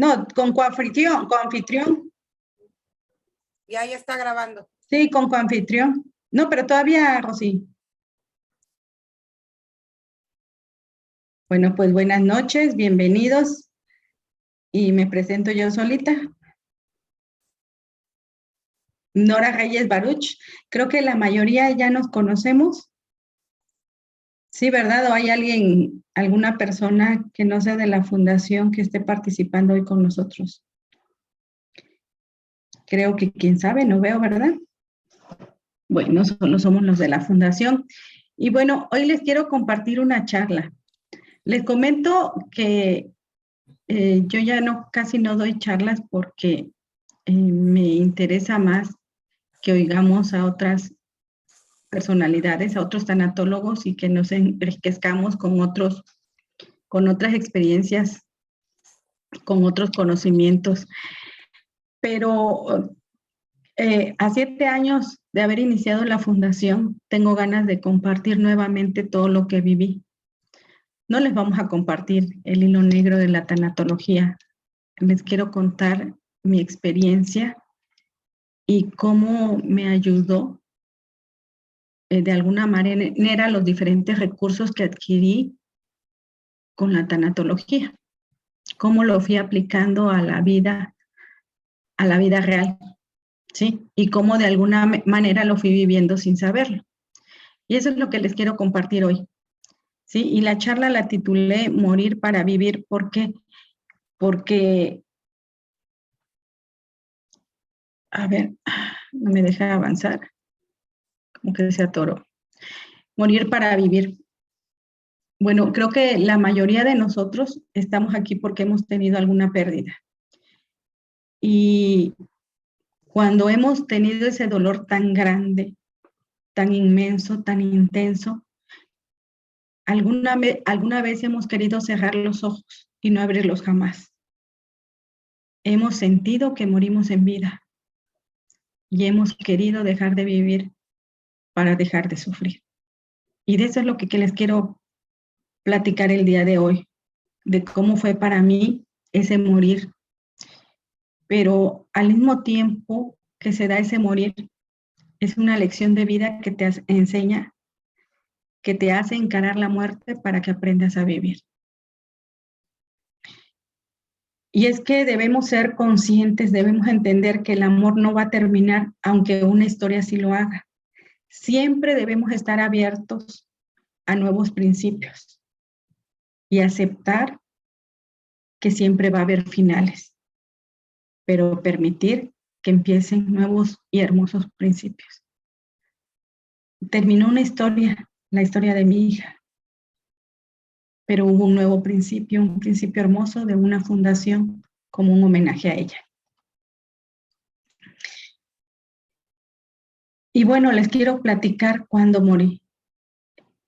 No, con coanfitrión. Ya está grabando. Sí, con coanfitrión. No, pero todavía, Rosy. Bueno, pues buenas noches, bienvenidos. Y me presento yo solita. Nora Reyes Baruch. Creo que la mayoría ya nos conocemos. Sí, ¿verdad? ¿O hay alguien, alguna persona que no sea de la fundación que esté participando hoy con nosotros? Creo que quién sabe, no veo, ¿verdad? Bueno, solo somos los de la fundación. Y bueno, hoy les quiero compartir una charla. Les comento que yo ya casi no doy charlas porque me interesa más que oigamos a otras personalidades, a otros tanatólogos y que nos enriquezcamos con otras experiencias, con otros conocimientos. Pero a 7 años de haber iniciado la fundación, tengo ganas de compartir nuevamente todo lo que viví. No les vamos a compartir el hilo negro de la tanatología. Les quiero contar mi experiencia y cómo me ayudó de alguna manera los diferentes recursos que adquirí con la tanatología. Cómo lo fui aplicando a la vida real, ¿sí? Y cómo de alguna manera lo fui viviendo sin saberlo. Y eso es lo que les quiero compartir hoy, ¿sí? Y la charla la titulé Morir para vivir. ¿Por qué? Porque, a ver, no me deja avanzar, como que se atoró. Morir para vivir. Bueno, creo que la mayoría de nosotros estamos aquí porque hemos tenido alguna pérdida. Y cuando hemos tenido ese dolor tan grande, tan inmenso, tan intenso, alguna vez hemos querido cerrar los ojos y no abrirlos jamás. Hemos sentido que morimos en vida y hemos querido dejar de vivir para dejar de sufrir. Y de eso es lo que les quiero platicar el día de hoy, de cómo fue para mí ese morir. Pero al mismo tiempo que se da ese morir, es una lección de vida que te enseña, que te hace encarar la muerte para que aprendas a vivir. Y es que debemos ser conscientes, debemos entender que el amor no va a terminar, aunque una historia sí lo haga. Siempre debemos estar abiertos a nuevos principios y aceptar que siempre va a haber finales, pero permitir que empiecen nuevos y hermosos principios. Terminó una historia, la historia de mi hija, pero hubo un nuevo principio, un principio hermoso de una fundación como un homenaje a ella. Y bueno, les quiero platicar cuando morí.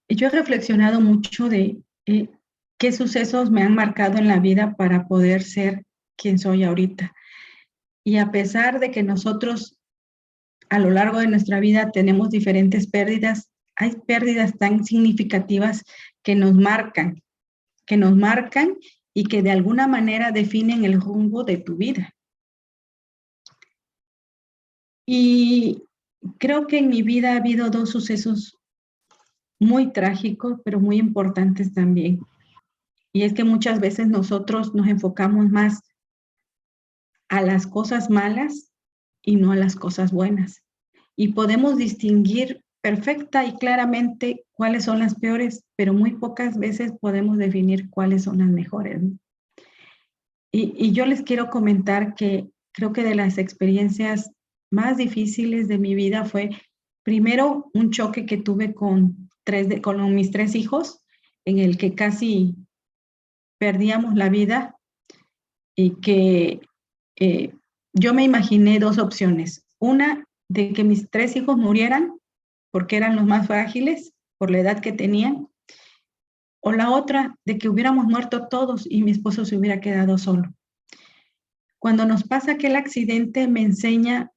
Yo he reflexionado mucho de qué sucesos me han marcado en la vida para poder ser quien soy ahorita. Y a pesar de que nosotros a lo largo de nuestra vida tenemos diferentes pérdidas, hay pérdidas tan significativas que nos marcan y que de alguna manera definen el rumbo de tu vida. Y creo que en mi vida ha habido 2 sucesos muy trágicos, pero muy importantes también. Y es que muchas veces nosotros nos enfocamos más a las cosas malas y no a las cosas buenas. Y podemos distinguir perfecta y claramente cuáles son las peores, pero muy pocas veces podemos definir cuáles son las mejores. Y yo les quiero comentar que creo que de las experiencias más difíciles de mi vida fue, primero, un choque que tuve con mis 3 hijos, en el que casi perdíamos la vida y que yo me imaginé 2 opciones. Una, de que mis 3 hijos murieran porque eran los más frágiles por la edad que tenían, o la otra, de que hubiéramos muerto todos y mi esposo se hubiera quedado solo. Cuando nos pasa aquel accidente me enseña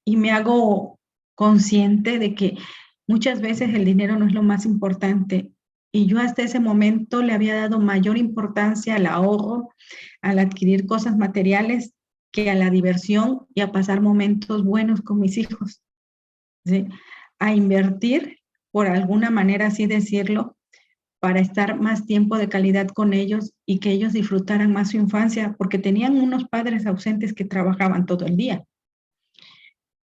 y me hago consciente de que muchas veces el dinero no es lo más importante y yo hasta ese momento le había dado mayor importancia al ahorro, al adquirir cosas materiales, que a la diversión y a pasar momentos buenos con mis hijos, ¿sí? A invertir, por alguna manera así decirlo, para estar más tiempo de calidad con ellos y que ellos disfrutaran más su infancia, porque tenían unos padres ausentes que trabajaban todo el día.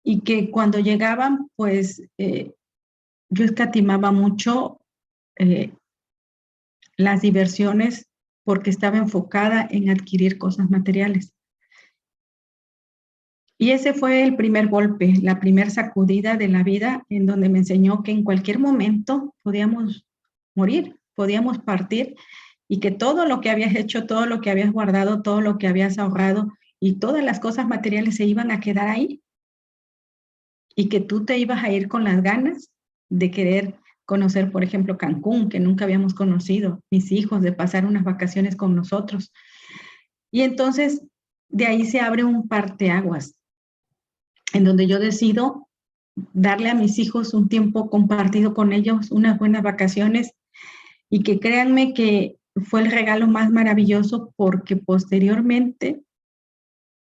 Y que cuando llegaban, pues yo escatimaba mucho las diversiones porque estaba enfocada en adquirir cosas materiales. Y ese fue el primer golpe, la primera sacudida de la vida, en donde me enseñó que en cualquier momento podíamos morir, podíamos partir, y que todo lo que habías hecho, todo lo que habías guardado, todo lo que habías ahorrado y todas las cosas materiales se iban a quedar ahí, y que tú te ibas a ir con las ganas de querer conocer, por ejemplo, Cancún, que nunca habíamos conocido, mis hijos, de pasar unas vacaciones con nosotros. Y entonces de ahí se abre un parteaguas, en donde yo decido darle a mis hijos un tiempo compartido con ellos, unas buenas vacaciones, y que créanme que fue el regalo más maravilloso, porque posteriormente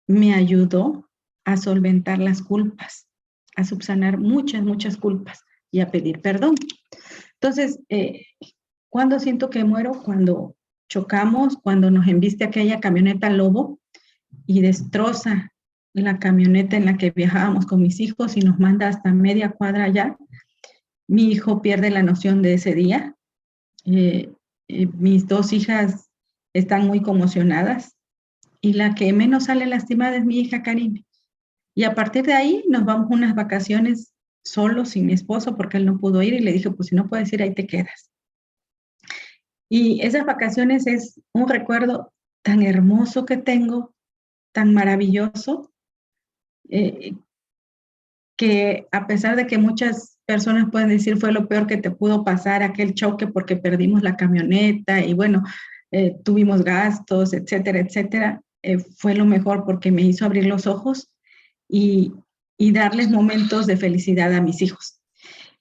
me ayudó a solventar las culpas, a subsanar muchas, muchas culpas y a pedir perdón. Entonces, ¿cuándo siento que muero? Cuando chocamos, cuando nos embiste aquella camioneta Lobo y destroza la camioneta en la que viajábamos con mis hijos y nos manda hasta media cuadra allá. Mi hijo pierde la noción de ese día. Mis dos hijas están muy conmocionadas y la que menos sale lastimada es mi hija Karime. Y a partir de ahí nos vamos unas vacaciones solos, sin mi esposo, porque él no pudo ir, y le dije, pues si no puedes ir, ahí te quedas. Y esas vacaciones es un recuerdo tan hermoso que tengo, tan maravilloso, que a pesar de que muchas personas pueden decir fue lo peor que te pudo pasar, aquel choque porque perdimos la camioneta y bueno, tuvimos gastos, etcétera, etcétera, fue lo mejor porque me hizo abrir los ojos y darles momentos de felicidad a mis hijos.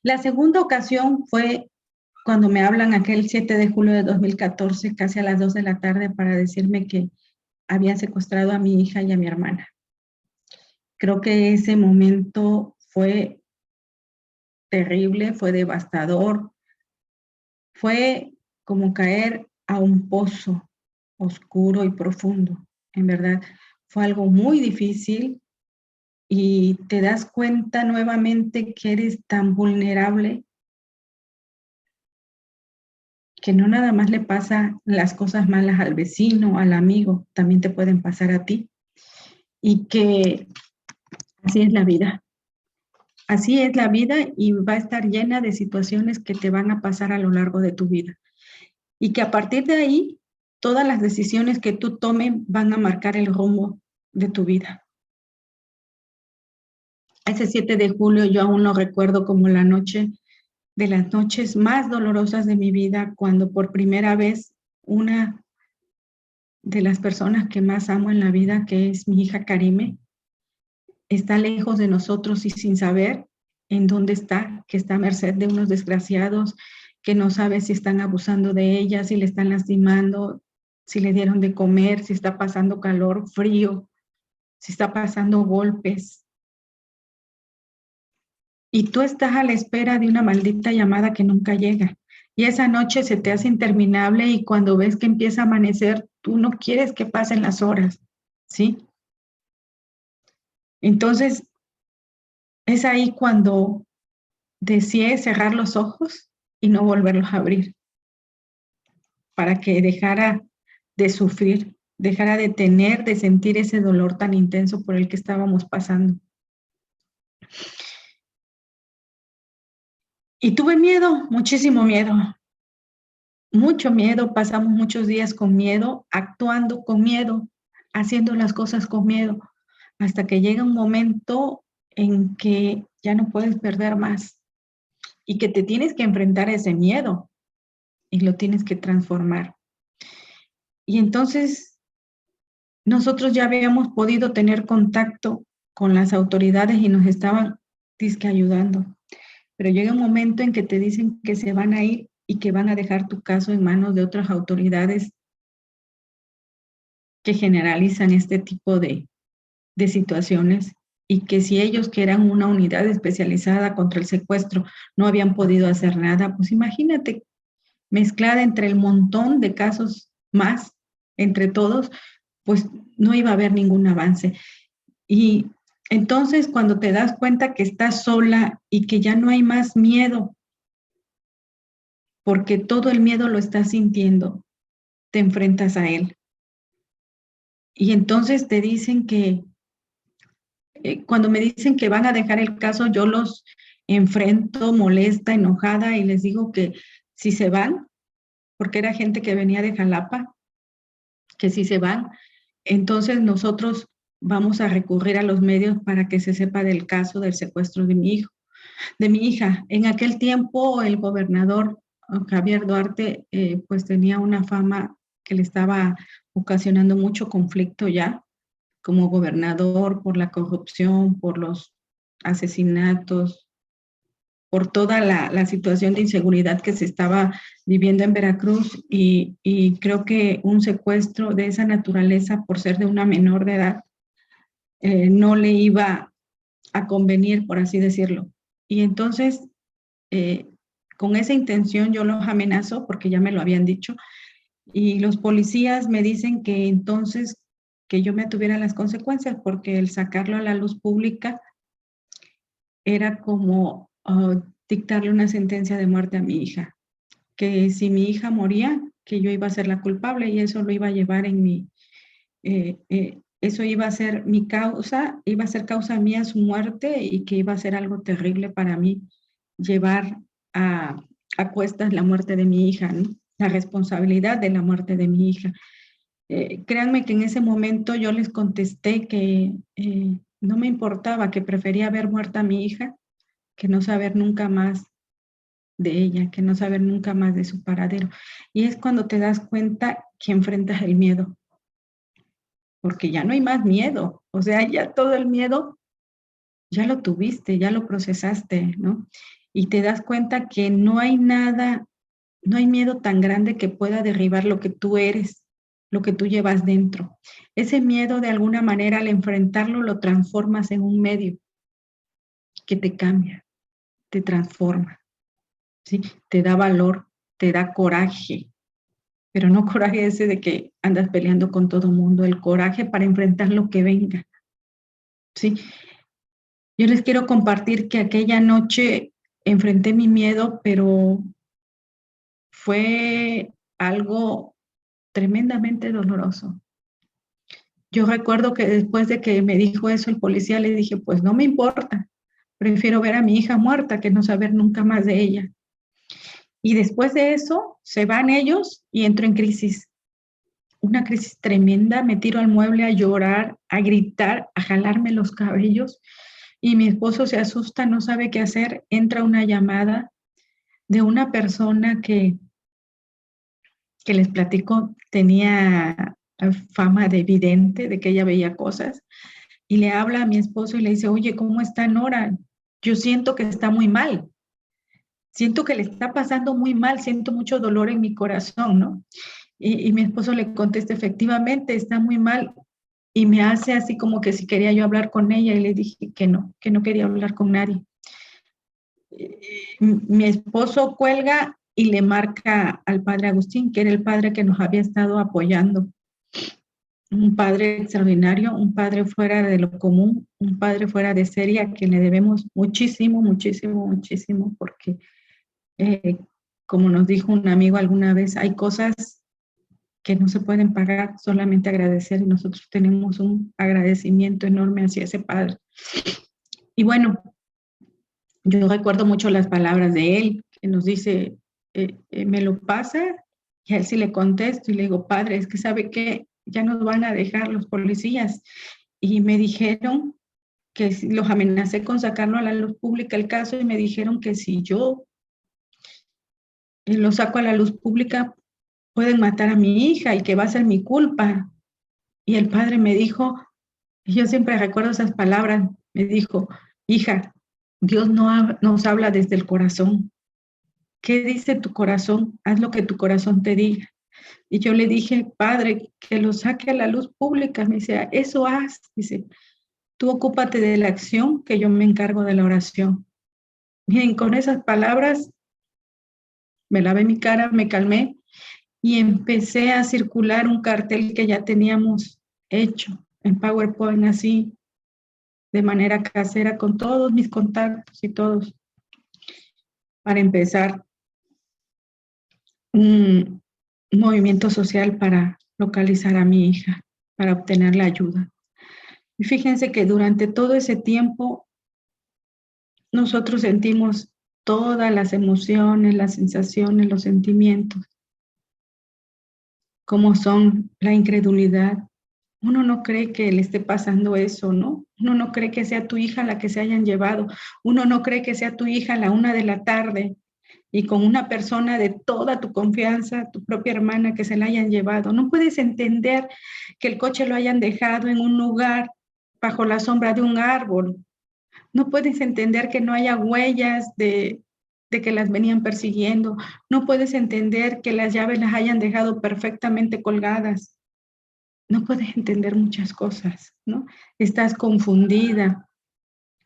La segunda ocasión fue cuando me hablan aquel 7 de julio de 2014, casi a las 2 de la tarde, para decirme que habían secuestrado a mi hija y a mi hermana. Creo que ese momento fue terrible, fue devastador, fue como caer a un pozo oscuro y profundo. En verdad, fue algo muy difícil y te das cuenta nuevamente que eres tan vulnerable, que no nada más le pasa las cosas malas al vecino, al amigo, también te pueden pasar a ti. Y que así es la vida. Así es la vida y va a estar llena de situaciones que te van a pasar a lo largo de tu vida. Y que a partir de ahí, todas las decisiones que tú tomes van a marcar el rumbo de tu vida. Ese 7 de julio yo aún lo recuerdo como la noche de las noches más dolorosas de mi vida, cuando por primera vez una de las personas que más amo en la vida, que es mi hija Karime, está lejos de nosotros y sin saber en dónde está, que está a merced de unos desgraciados, que no sabe si están abusando de ella, si le están lastimando, si le dieron de comer, si está pasando calor, frío, si está pasando golpes. Y tú estás a la espera de una maldita llamada que nunca llega. Y esa noche se te hace interminable y cuando ves que empieza a amanecer, tú no quieres que pasen las horas, ¿sí? Entonces, es ahí cuando deseé cerrar los ojos y no volverlos a abrir, para que dejara de sufrir, dejara de tener, de sentir ese dolor tan intenso por el que estábamos pasando. Y tuve miedo, muchísimo miedo, mucho miedo, pasamos muchos días con miedo, actuando con miedo, haciendo las cosas con miedo, hasta que llega un momento en que ya no puedes perder más y que te tienes que enfrentar a ese miedo y lo tienes que transformar. Y entonces nosotros ya habíamos podido tener contacto con las autoridades y nos estaban ayudando. Pero llega un momento en que te dicen que se van a ir y que van a dejar tu caso en manos de otras autoridades que generalizan este tipo de situaciones, y que si ellos, que eran una unidad especializada contra el secuestro, no habían podido hacer nada, pues imagínate, mezclada entre el montón de casos más, entre todos, pues no iba a haber ningún avance. Y entonces cuando te das cuenta que estás sola y que ya no hay más miedo, porque todo el miedo lo estás sintiendo, te enfrentas a él. Y entonces te dicen que, cuando me dicen que van a dejar el caso, yo los enfrento molesta, enojada, y les digo que si se van, porque era gente que venía de Jalapa, que si se van, entonces nosotros vamos a recurrir a los medios para que se sepa del caso del secuestro de mi hijo, de mi hija. En aquel tiempo el gobernador Javier Duarte pues tenía una fama que le estaba ocasionando mucho conflicto ya como gobernador, por la corrupción, por los asesinatos, por toda la situación de inseguridad que se estaba viviendo en Veracruz, y creo que un secuestro de esa naturaleza, por ser de una menor de edad, no le iba a convenir, por así decirlo. Y entonces, con esa intención yo los amenazo, porque ya me lo habían dicho, y los policías me dicen que entonces que yo me atuviera las consecuencias, porque el sacarlo a la luz pública era como dictarle una sentencia de muerte a mi hija, que si mi hija moría, que yo iba a ser la culpable, y eso lo iba a llevar en mi, eso iba a ser mi causa, iba a ser causa mía su muerte, y que iba a ser algo terrible para mí llevar a cuestas la muerte de mi hija, ¿no? La responsabilidad de la muerte de mi hija. Créanme que en ese momento yo les contesté que no me importaba, que prefería ver muerta a mi hija que no saber nunca más de ella, que no saber nunca más de su paradero. Y es cuando te das cuenta que enfrentas el miedo, porque ya no hay más miedo, o sea, ya todo el miedo ya lo tuviste, ya lo procesaste, ¿no? Y te das cuenta que no hay nada, no hay miedo tan grande que pueda derribar lo que tú eres, lo que tú llevas dentro. Ese miedo, de alguna manera, al enfrentarlo, lo transformas en un medio que te cambia, te transforma, ¿sí? Te da valor, te da coraje, pero no coraje ese de que andas peleando con todo mundo, el coraje para enfrentar lo que venga, ¿sí? Yo les quiero compartir que aquella noche enfrenté mi miedo, pero fue algo tremendamente doloroso. Yo recuerdo que después de que me dijo eso el policía, le dije, pues no me importa, prefiero ver a mi hija muerta que no saber nunca más de ella. Y después de eso, se van ellos y entro en crisis. Una crisis tremenda, me tiro al mueble a llorar, a gritar, a jalarme los cabellos, y mi esposo se asusta, no sabe qué hacer. Entra una llamada de una persona que les platico, tenía fama de vidente, de que ella veía cosas, y le habla a mi esposo y le dice, oye, ¿cómo está Nora? Yo siento que está muy mal, siento que le está pasando muy mal, siento mucho dolor en mi corazón, ¿no? Y mi esposo le contesta, efectivamente, está muy mal. Y me hace así como que si quería yo hablar con ella, y le dije que no quería hablar con nadie. Mi esposo cuelga y le marca al padre Agustín, que era el padre que nos había estado apoyando. Un padre extraordinario, un padre fuera de lo común, un padre fuera de serie, a quien le debemos muchísimo, muchísimo, muchísimo, porque como nos dijo un amigo alguna vez, hay cosas que no se pueden pagar, solamente agradecer, y nosotros tenemos un agradecimiento enorme hacia ese padre. Y bueno, yo recuerdo mucho las palabras de él, que nos dice, me lo pasa, y a él sí le contesto y le digo, padre, es que sabe que ya nos van a dejar los policías, y me dijeron que si los amenacé con sacarlo a la luz pública el caso, y me dijeron que si yo lo saco a la luz pública, pueden matar a mi hija y que va a ser mi culpa. Y el padre me dijo, y yo siempre recuerdo esas palabras, me dijo, hija, Dios no nos habla desde el corazón, ¿qué dice tu corazón? Haz lo que tu corazón te diga. Y yo le dije, Padre, que lo saque a la luz pública. Me dice, eso haz. Dice, tú ocúpate de la acción, que yo me encargo de la oración. Miren, con esas palabras me lavé mi cara, me calmé y empecé a circular un cartel que ya teníamos hecho en PowerPoint, así, de manera casera, con todos mis contactos y todos, para empezar un movimiento social para localizar a mi hija, para obtener la ayuda. Y fíjense que durante todo ese tiempo nosotros sentimos todas las emociones, las sensaciones, los sentimientos, como son la incredulidad. Uno no cree que le esté pasando eso, ¿no? Uno no cree que sea tu hija la que se hayan llevado. Uno no cree que sea tu hija a la 1 de la tarde y con una persona de toda tu confianza, tu propia hermana, que se la hayan llevado. No puedes entender que el coche lo hayan dejado en un lugar bajo la sombra de un árbol. No puedes entender que no haya huellas de que las venían persiguiendo. No puedes entender que las llaves las hayan dejado perfectamente colgadas. No puedes entender muchas cosas, ¿no? Estás confundida.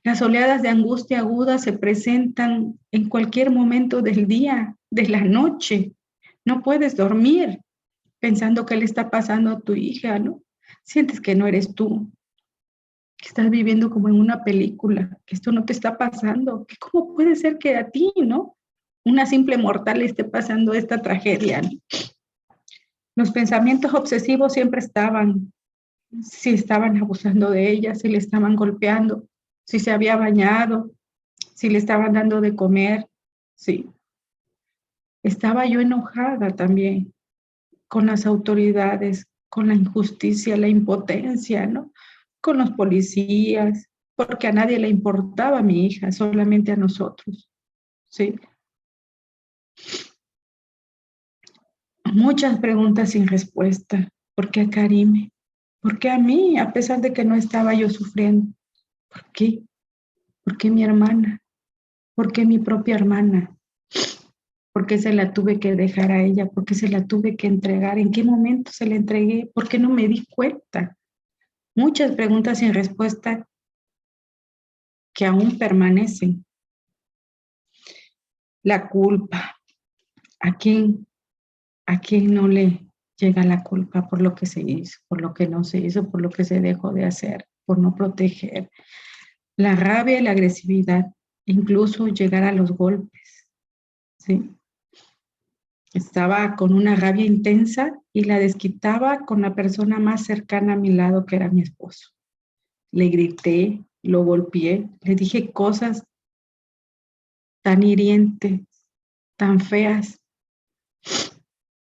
Las oleadas de angustia aguda se presentan en cualquier momento del día, de la noche. No puedes dormir pensando qué le está pasando a tu hija, ¿no? Sientes que no eres tú, que estás viviendo como en una película, que esto no te está pasando, que cómo puede ser que a ti, ¿no? Una simple mortal le esté pasando esta tragedia, ¿no? Los pensamientos obsesivos siempre estaban, si estaban abusando de ella, si le estaban golpeando, si se había bañado, si le estaban dando de comer, sí. Estaba yo enojada también con las autoridades, con la injusticia, la impotencia, ¿no? Con los policías, porque a nadie le importaba a mi hija, solamente a nosotros, ¿sí? Muchas preguntas sin respuesta. ¿Por qué a Karime? ¿Por qué a mí, a pesar de que no estaba yo sufriendo? ¿Por qué? ¿Por qué mi hermana? ¿Por qué mi propia hermana? ¿Por qué se la tuve que dejar a ella? ¿Por qué se la tuve que entregar? ¿En qué momento se la entregué? ¿Por qué no me di cuenta? Muchas preguntas sin respuesta que aún permanecen. La culpa. ¿A quién no le llega la culpa por lo que se hizo, por lo que no se hizo, por lo que se dejó de hacer, por no proteger? La rabia y la agresividad, incluso llegar a los golpes, ¿sí? Estaba con una rabia intensa y la desquitaba con la persona más cercana a mi lado, que era mi esposo. Le grité, lo golpeé, le dije cosas tan hirientes, tan feas,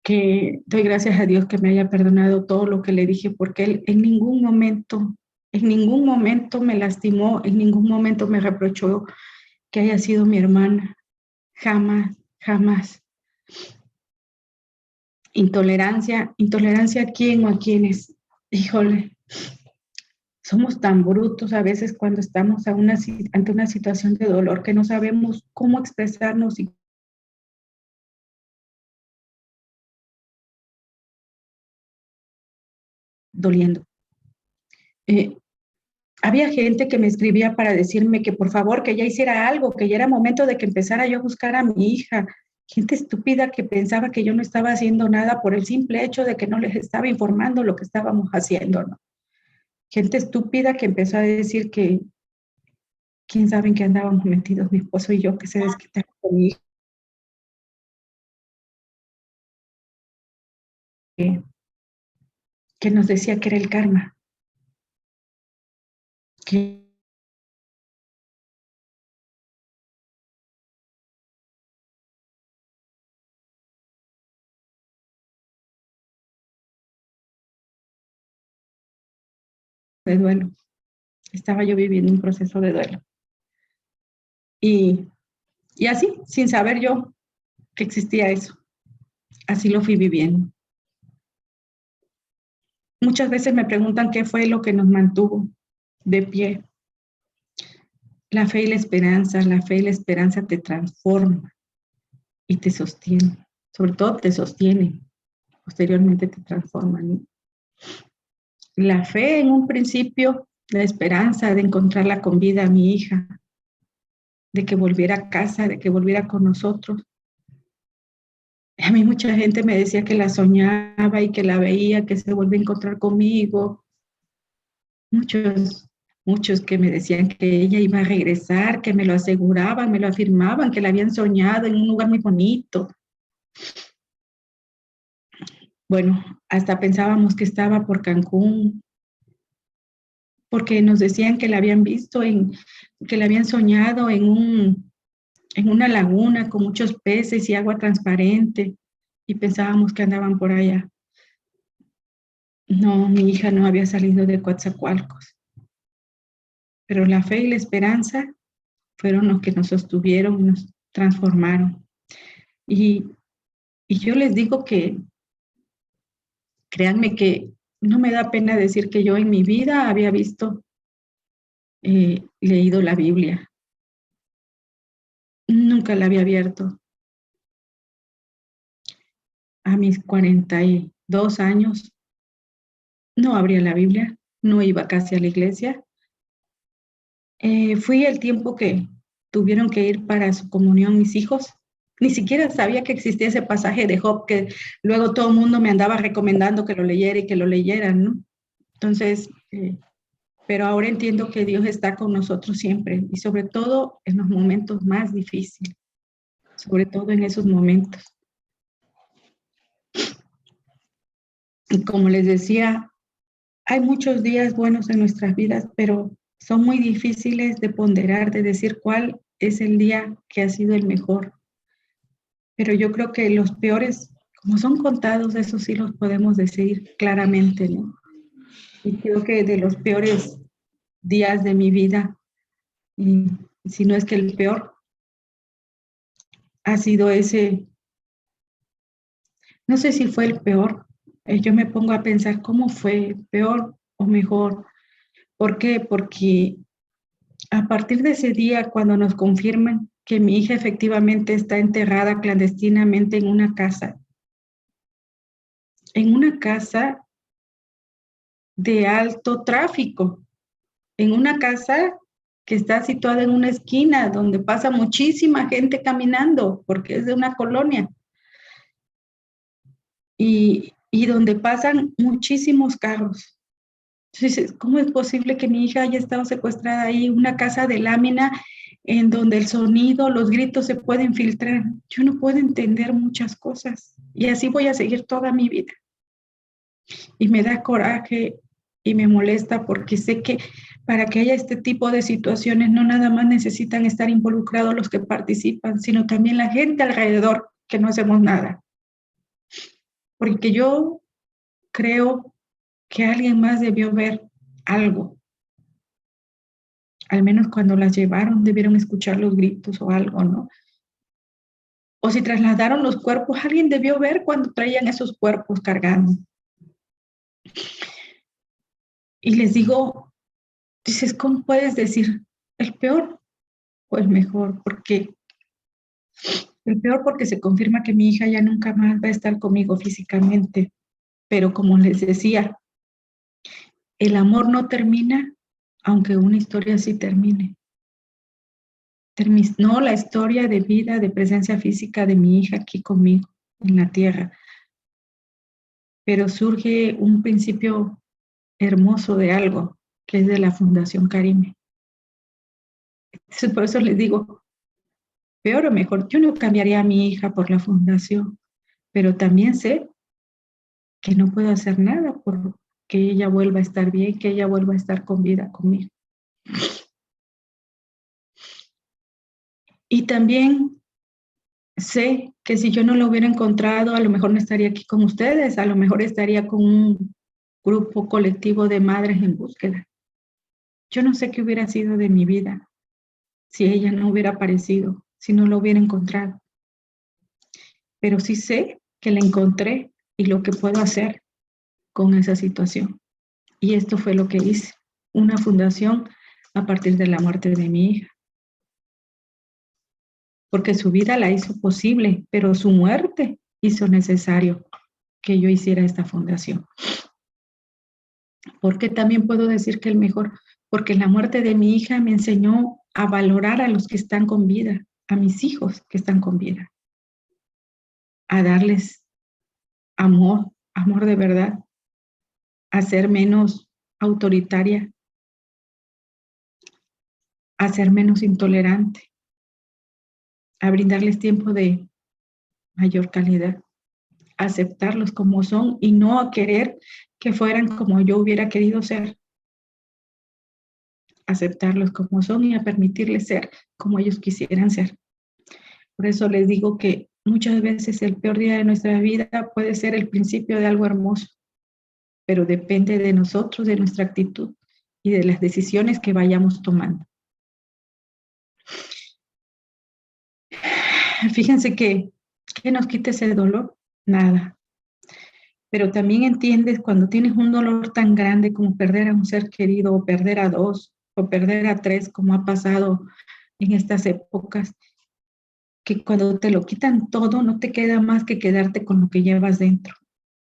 que doy gracias a Dios que me haya perdonado todo lo que le dije, porque él en ningún momento me lastimó, en ningún momento me reprochó que haya sido mi hermana. Jamás, jamás. Intolerancia ¿a quién o a quiénes? Híjole, somos tan brutos a veces cuando estamos ante una situación de dolor que no sabemos cómo expresarnos y doliendo. Había gente que me escribía para decirme que por favor, que ya hiciera algo, que ya era momento de que empezara yo a buscar a mi hija. Gente estúpida que pensaba que yo no estaba haciendo nada por el simple hecho de que no les estaba informando lo que estábamos haciendo, ¿no? Gente estúpida que empezó a decir que quién sabe en qué andábamos metidos mi esposo y yo, que se desquitaron con mi hija, que nos decía que era el karma, que de duelo. Estaba yo viviendo un proceso de duelo. Y así, sin saber yo que existía eso, así lo fui viviendo. Muchas veces me preguntan qué fue lo que nos mantuvo de pie. La fe y la esperanza te transforma y te sostiene. Sobre todo te sostiene. Posteriormente te transforma, ¿no? La fe en un principio, la esperanza de encontrarla con vida a mi hija, de que volviera a casa, de que volviera con nosotros. A mí mucha gente me decía que la soñaba y que la veía, que se volvía a encontrar conmigo. Muchos que me decían que ella iba a regresar, que me lo aseguraban, me lo afirmaban, que la habían soñado en un lugar muy bonito. Bueno, hasta pensábamos que estaba por Cancún, porque nos decían que la habían visto, que la habían soñado en una laguna con muchos peces y agua transparente, y pensábamos que andaban por allá. No, mi hija no había salido de Coatzacoalcos, pero la fe y la esperanza fueron los que nos sostuvieron y nos transformaron. Y yo les digo que, créanme que no me da pena decir que yo en mi vida había leído la Biblia. Nunca la había abierto. A mis 42 años no abría la Biblia, no iba casi a la iglesia. Fui el tiempo que tuvieron que ir para su comunión mis hijos. Ni siquiera sabía que existía ese pasaje de Job que luego todo el mundo me andaba recomendando que lo leyera y que lo leyeran, ¿no? Entonces, pero ahora entiendo que Dios está con nosotros siempre y sobre todo en los momentos más difíciles, sobre todo en esos momentos. Y como les decía, hay muchos días buenos en nuestras vidas, pero son muy difíciles de ponderar, de decir cuál es el día que ha sido el mejor. Pero yo creo que los peores, como son contados, eso sí los podemos decir claramente, ¿no? Y creo que de los peores días de mi vida, y si no es que el peor, ha sido ese, no sé si fue el peor, yo me pongo a pensar cómo fue, peor o mejor. ¿Por qué? Porque a partir de ese día, cuando nos confirman que mi hija efectivamente está enterrada clandestinamente en una casa de alto tráfico, en una casa que está situada en una esquina donde pasa muchísima gente caminando, porque es de una colonia, y donde pasan muchísimos carros. Entonces, ¿cómo es posible que mi hija haya estado secuestrada ahí? Una casa de lámina en donde el sonido, los gritos se pueden filtrar. Yo no puedo entender muchas cosas y así voy a seguir toda mi vida. Y me da coraje y me molesta porque sé que para que haya este tipo de situaciones no nada más necesitan estar involucrados los que participan, sino también la gente alrededor que no hacemos nada. Porque yo creo que alguien más debió ver algo. Al menos cuando las llevaron debieron escuchar los gritos o algo, ¿no? O si trasladaron los cuerpos, alguien debió ver cuando traían esos cuerpos cargando. Y les digo, dices, ¿cómo puedes decir el peor o el mejor? Porque el peor porque se confirma que mi hija ya nunca más va a estar conmigo físicamente. Pero como les decía, el amor no termina, aunque una historia sí termine. Terminó la historia de vida, de presencia física de mi hija aquí conmigo en la tierra. Pero surge un principio hermoso de algo, que es de la Fundación Carime. Entonces, por eso les digo, peor o mejor, yo no cambiaría a mi hija por la fundación, pero también sé que no puedo hacer nada por que ella vuelva a estar bien, que ella vuelva a estar con vida conmigo. Y también sé que si yo no lo hubiera encontrado, a lo mejor no estaría aquí con ustedes, a lo mejor estaría con un grupo colectivo de madres en búsqueda. Yo no sé qué hubiera sido de mi vida si ella no hubiera aparecido, si no lo hubiera encontrado. Pero sí sé que la encontré y lo que puedo hacer con esa situación. Y esto fue lo que hice, una fundación a partir de la muerte de mi hija. porque su vida la hizo posible, pero su muerte hizo necesario que yo hiciera esta fundación. Porque también puedo decir que el mejor, porque la muerte de mi hija me enseñó a valorar a los que están con vida, a mis hijos que están con vida, a darles amor, amor de verdad, a ser menos autoritaria, a ser menos intolerante, a brindarles tiempo de mayor calidad, a aceptarlos como son y no a querer que fueran como yo hubiera querido ser. Aceptarlos como son y a permitirles ser como ellos quisieran ser. Por eso les digo que muchas veces el peor día de nuestra vida puede ser el principio de algo hermoso, pero depende de nosotros, de nuestra actitud y de las decisiones que vayamos tomando. Fíjense que nos quita ese dolor, nada. Pero también entiendes cuando tienes un dolor tan grande como perder a un ser querido, o perder a 2, o perder a 3, como ha pasado en estas épocas, que cuando te lo quitan todo, no te queda más que quedarte con lo que llevas dentro.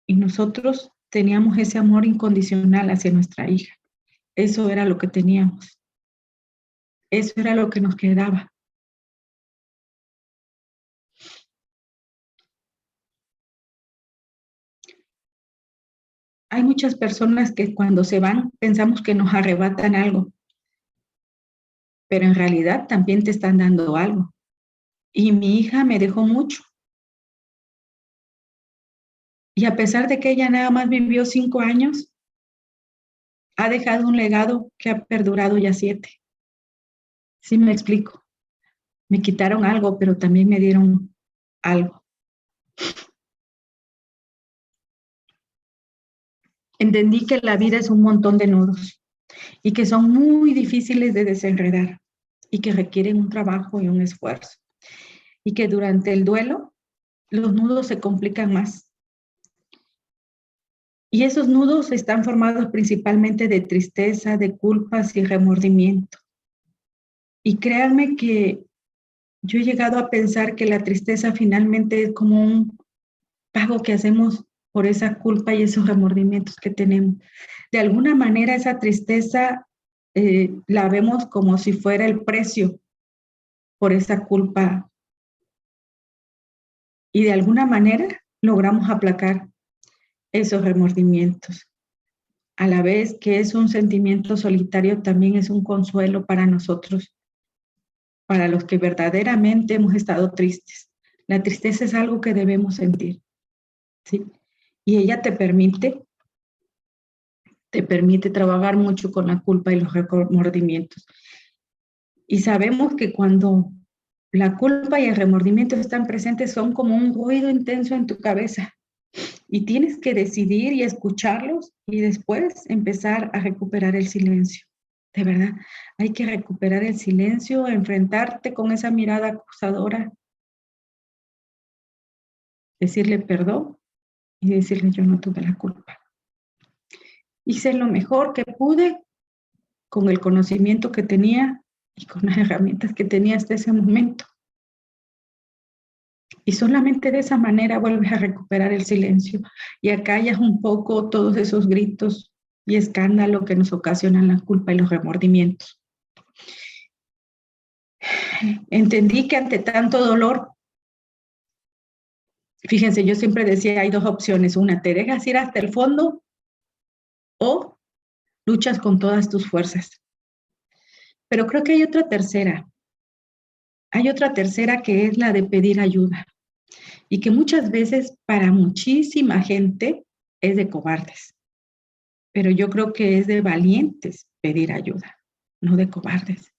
Y nosotros teníamos ese amor incondicional hacia nuestra hija. Eso era lo que teníamos. Eso era lo que nos quedaba. Hay muchas personas que cuando se van pensamos que nos arrebatan algo, pero en realidad también te están dando algo. Y mi hija me dejó mucho. Y a pesar de que ella nada más vivió 5 años, ha dejado un legado que ha perdurado ya 7. ¿Sí me explico? Me quitaron algo, pero también me dieron algo. Entendí que la vida es un montón de nudos y que son muy difíciles de desenredar y que requieren un trabajo y un esfuerzo. Y que durante el duelo los nudos se complican más. Y esos nudos están formados principalmente de tristeza, de culpas y remordimiento. Y créanme que yo he llegado a pensar que la tristeza finalmente es como un pago que hacemos por esa culpa y esos remordimientos que tenemos. De alguna manera esa tristeza la vemos como si fuera el precio por esa culpa y de alguna manera logramos aplacar esos remordimientos. A la vez que es un sentimiento solitario, también es un consuelo para nosotros, para los que verdaderamente hemos estado tristes. La tristeza es algo que debemos sentir, ¿sí? Y ella te permite trabajar mucho con la culpa y los remordimientos. Y sabemos que cuando la culpa y el remordimiento están presentes, son como un ruido intenso en tu cabeza. Y tienes que decidir y escucharlos y después empezar a recuperar el silencio. De verdad, hay que recuperar el silencio, enfrentarte con esa mirada acusadora, decirle perdón y decirle yo no tuve la culpa. Hice lo mejor que pude con el conocimiento que tenía y con las herramientas que tenía hasta ese momento. Y solamente de esa manera vuelves a recuperar el silencio y acallas un poco todos esos gritos y escándalo que nos ocasionan la culpa y los remordimientos. Entendí que ante tanto dolor, fíjense, yo siempre decía, hay 2 opciones. Una, te dejas ir hasta el fondo o luchas con todas tus fuerzas. Pero creo que hay otra tercera. Hay otra tercera que es la de pedir ayuda. Y que muchas veces para muchísima gente es de cobardes. Pero yo creo que es de valientes pedir ayuda, no de cobardes.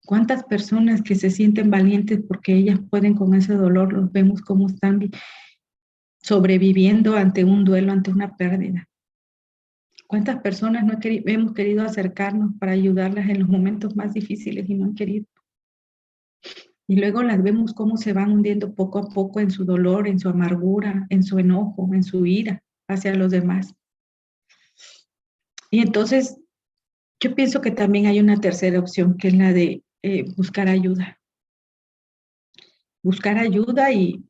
¿Cuántas personas que se sienten valientes porque ellas pueden con ese dolor, los vemos cómo están sobreviviendo ante un duelo, ante una pérdida? ¿Cuántas personas no hemos querido acercarnos para ayudarlas en los momentos más difíciles y no han querido? Y luego las vemos cómo se van hundiendo poco a poco en su dolor, en su amargura, en su enojo, en su ira hacia los demás. Y entonces yo pienso que también hay una tercera opción, que es la de buscar ayuda. buscar ayuda y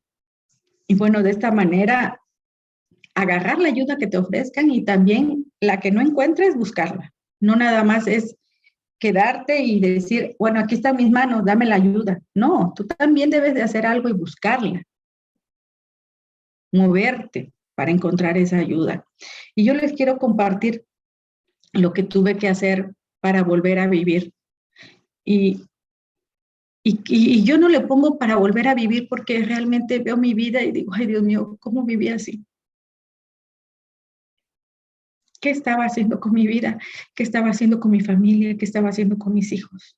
bueno, de esta manera agarrar la ayuda que te ofrezcan y también la que no encuentres, buscarla. No nada más es quedarte y decir, bueno, aquí están mis manos, dame la ayuda. No, tú también debes de hacer algo y buscarla, moverte para encontrar esa ayuda. Y yo les quiero compartir lo que tuve que hacer para volver a vivir. Y yo no le pongo para volver a vivir porque realmente veo mi vida y digo, ay Dios mío, ¿cómo viví así? ¿Qué estaba haciendo con mi vida? ¿Qué estaba haciendo con mi familia? ¿Qué estaba haciendo con mis hijos?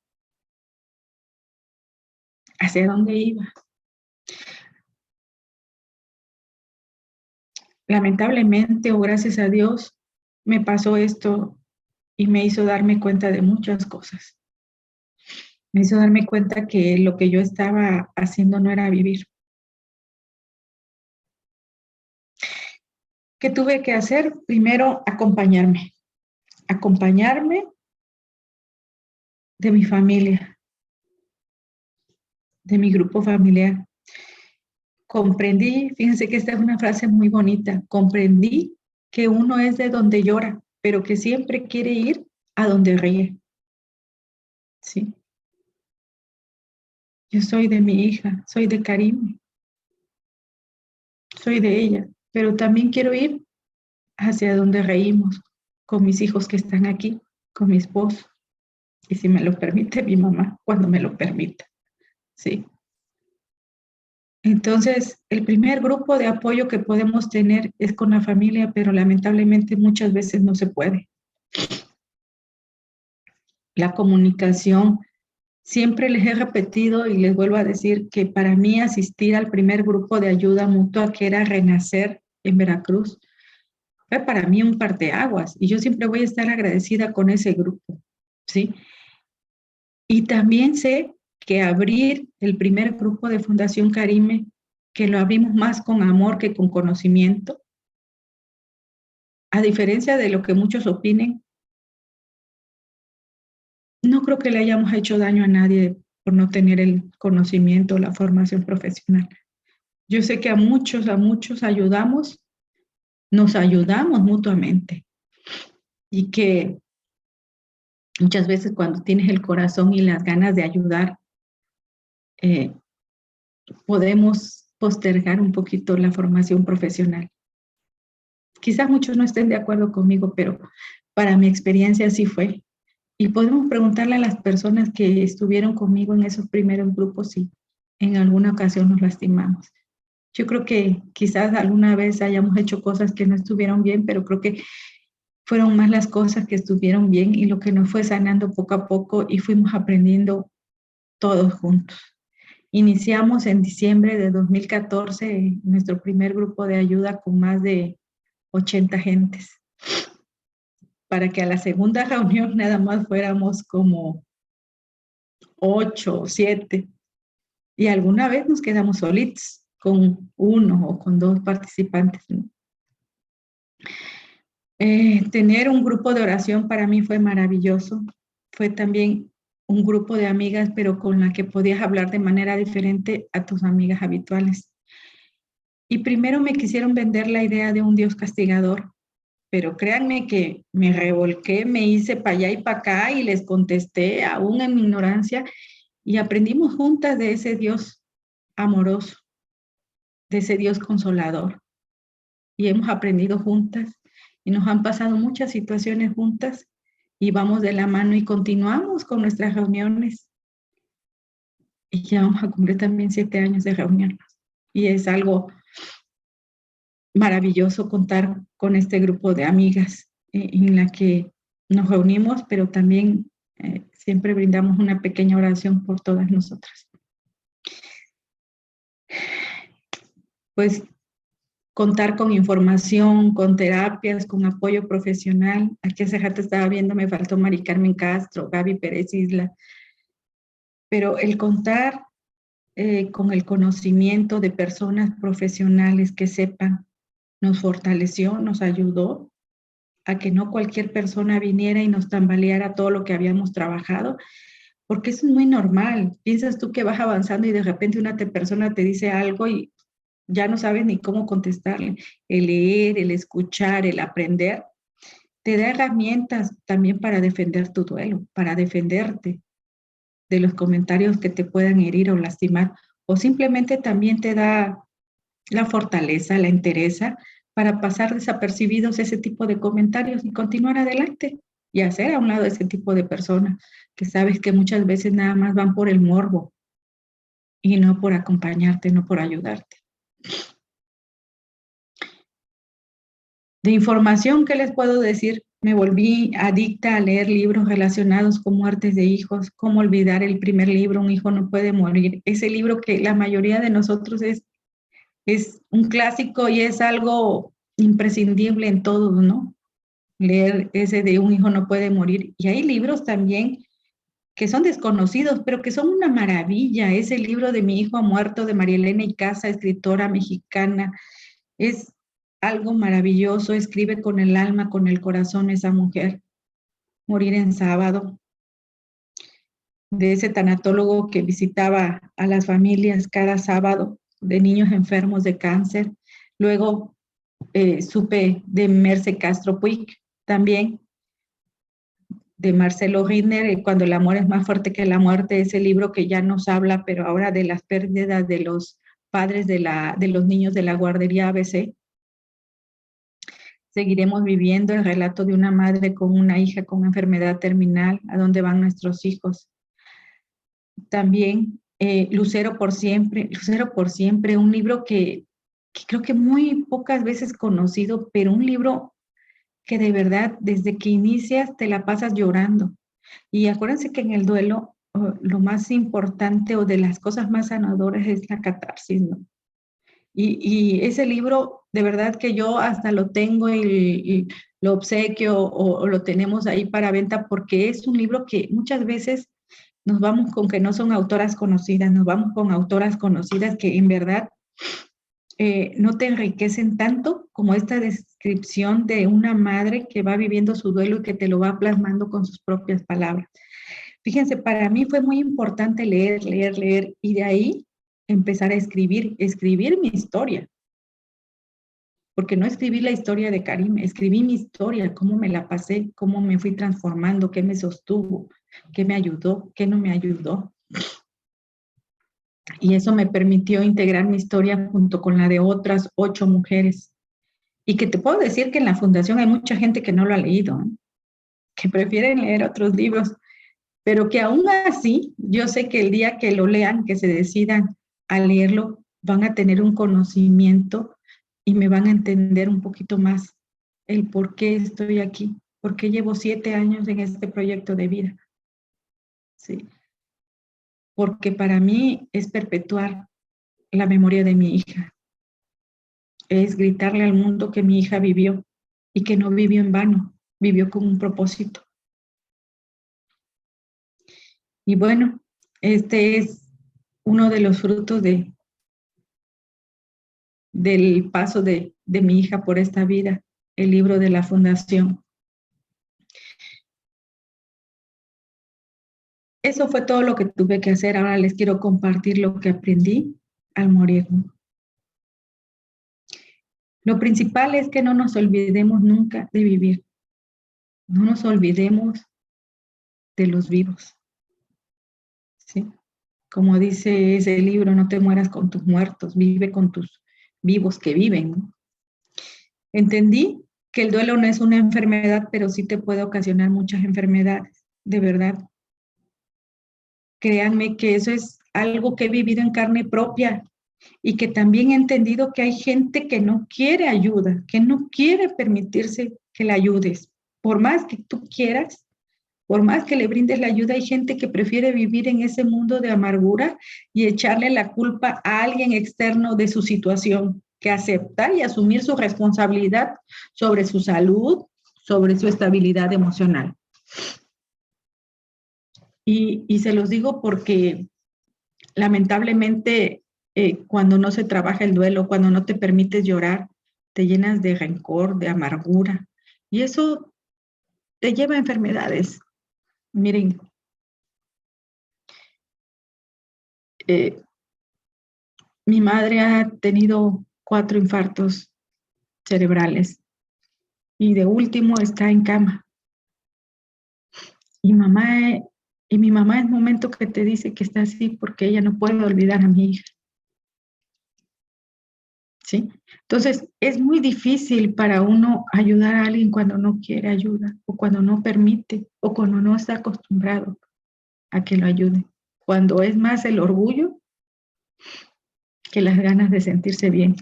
¿Hacia dónde iba? Lamentablemente, o gracias a Dios, me pasó esto y me hizo darme cuenta de muchas cosas. Me hizo darme cuenta que lo que yo estaba haciendo no era vivir. ¿Qué tuve que hacer? Primero, acompañarme. Acompañarme de mi familia, de mi grupo familiar. Comprendí, fíjense que esta es una frase muy bonita, comprendí que uno es de donde llora, pero que siempre quiere ir a donde ríe. Sí. Yo soy de mi hija, soy de Karim, soy de ella, pero también quiero ir hacia donde reímos, con mis hijos que están aquí, con mi esposo, y si me lo permite mi mamá, cuando me lo permita. Sí. Entonces, el primer grupo de apoyo que podemos tener es con la familia, pero lamentablemente muchas veces no se puede. La comunicación, siempre les he repetido y les vuelvo a decir que para mí asistir al primer grupo de ayuda mutua que era Renacer en Veracruz, fue para mí un parteaguas y yo siempre voy a estar agradecida con ese grupo, ¿sí? Y también sé que abrir el primer grupo de Fundación Karime, que lo abrimos más con amor que con conocimiento, a diferencia de lo que muchos opinen, no creo que le hayamos hecho daño a nadie por no tener el conocimiento o la formación profesional. Yo sé que a muchos ayudamos, nos ayudamos mutuamente y que muchas veces cuando tienes el corazón y las ganas de ayudar, podemos postergar un poquito la formación profesional. Quizás muchos no estén de acuerdo conmigo, pero para mi experiencia así fue. Y podemos preguntarle a las personas que estuvieron conmigo en esos primeros grupos si en alguna ocasión nos lastimamos. Yo creo que quizás alguna vez hayamos hecho cosas que no estuvieron bien, pero creo que fueron más las cosas que estuvieron bien y lo que nos fue sanando poco a poco y fuimos aprendiendo todos juntos. Iniciamos en diciembre de 2014 nuestro primer grupo de ayuda con más de 80 gentes, para que a la segunda reunión nada más fuéramos como 8 o 7. Y alguna vez nos quedamos solitos con 1 o con 2 participantes, ¿no? Tener un grupo de oración para mí fue maravilloso. Fue también un grupo de amigas, pero con la que podías hablar de manera diferente a tus amigas habituales. Y primero me quisieron vender la idea de un Dios castigador, pero créanme que me revolqué, me hice para allá y para acá y les contesté aún en mi ignorancia y aprendimos juntas de ese Dios amoroso, de ese Dios consolador. Y hemos aprendido juntas y nos han pasado muchas situaciones juntas y vamos de la mano y continuamos con nuestras reuniones. Y ya vamos a cumplir también 7 años de reuniones. Y es algo maravilloso contar con este grupo de amigas en la que nos reunimos, pero también siempre brindamos una pequeña oración por todas nosotras. Pues contar con información, con terapias, con apoyo profesional. Aquí hace rato estaba viendo, me faltó Mari Carmen Castro, Gaby Pérez Isla, pero el contar con el conocimiento de personas profesionales que sepan, nos fortaleció, nos ayudó a que no cualquier persona viniera y nos tambaleara todo lo que habíamos trabajado, porque eso es muy normal. Piensas tú que vas avanzando y de repente una persona te dice algo y ya no sabes ni cómo contestarle. El leer, el escuchar, el aprender, te da herramientas también para defender tu duelo, para defenderte de los comentarios que te puedan herir o lastimar, o simplemente también te da la fortaleza, la entereza para pasar desapercibidos ese tipo de comentarios y continuar adelante y hacer a un lado ese tipo de personas que sabes que muchas veces nada más van por el morbo y no por acompañarte, no por ayudarte. De información, ¿qué les puedo decir? Me volví adicta a leer libros relacionados con muertes de hijos. ¿Cómo olvidar el primer libro, Un hijo no puede morir? Ese libro que la mayoría de nosotros es un clásico y es algo imprescindible en todos, ¿no? Leer ese de Un hijo no puede morir. Y hay libros también que son desconocidos, pero que son una maravilla. Ese libro de Mi hijo ha muerto, de María Elena Icaza, escritora mexicana, es algo maravilloso. Escribe con el alma, con el corazón esa mujer. Morir en sábado, de ese tanatólogo que visitaba a las familias cada sábado de niños enfermos de cáncer. Luego supe de Merce Castro Puig, también de Marcelo Ridner, Cuando el amor es más fuerte que la muerte, ese libro que ya nos habla, pero ahora de las pérdidas de los padres de los niños de la guardería ABC. Seguiremos viviendo, el relato de una madre con una hija con enfermedad terminal, ¿a dónde van nuestros hijos? También Lucero por siempre, un libro que creo que muy pocas veces conocido, pero un libro que de verdad desde que inicias te la pasas llorando. Y acuérdense que en el duelo lo más importante o de las cosas más sanadoras es la catarsis, ¿no? Y ese libro, de verdad que yo hasta lo tengo y lo obsequio o lo tenemos ahí para venta porque es un libro que muchas veces nos vamos con que no son autoras conocidas, nos vamos con autoras conocidas que en verdad no te enriquecen tanto como esta descripción de una madre que va viviendo su duelo y que te lo va plasmando con sus propias palabras. Fíjense, para mí fue muy importante leer y de ahí empezar a escribir mi historia. Porque no escribí la historia de Karim, escribí mi historia, cómo me la pasé, cómo me fui transformando, qué me sostuvo, qué me ayudó, qué no me ayudó. Y eso me permitió integrar mi historia junto con la de otras 8 mujeres. Y que te puedo decir que en la fundación hay mucha gente que no lo ha leído, ¿eh? Que prefieren leer otros libros, pero que aún así, yo sé que el día que lo lean, que se decidan a leerlo, van a tener un conocimiento y me van a entender un poquito más el por qué estoy aquí, por qué llevo 7 años en este proyecto de vida. Sí. Porque para mí es perpetuar la memoria de mi hija, es gritarle al mundo que mi hija vivió y que no vivió en vano, vivió con un propósito. Y bueno, este es uno de los frutos del paso de mi hija por esta vida, el libro de la fundación. Eso fue todo lo que tuve que hacer. Ahora les quiero compartir lo que aprendí al morir. Lo principal es que no nos olvidemos nunca de vivir. No nos olvidemos de los vivos. ¿Sí? Como dice ese libro, no te mueras con tus muertos, vive con tus vivos que viven, ¿no? Entendí que el duelo no es una enfermedad, pero sí te puede ocasionar muchas enfermedades, de verdad. Créanme que eso es algo que he vivido en carne propia y que también he entendido que hay gente que no quiere ayuda, que no quiere permitirse que la ayudes. Por más que tú quieras, por más que le brindes la ayuda, hay gente que prefiere vivir en ese mundo de amargura y echarle la culpa a alguien externo de su situación, que aceptar y asumir su responsabilidad sobre su salud, sobre su estabilidad emocional. Y se los digo porque lamentablemente cuando no se trabaja el duelo, cuando no te permites llorar, te llenas de rencor, de amargura, y eso te lleva a enfermedades. Miren, Mi madre ha tenido 4 infartos cerebrales y de último está en cama. Y mi mamá es el momento que te dice que está así porque ella no puede olvidar a mi hija. ¿Sí? Entonces, es muy difícil para uno ayudar a alguien cuando no quiere ayuda, o cuando no permite, o cuando no está acostumbrado a que lo ayude. Cuando es más el orgullo que las ganas de sentirse bien.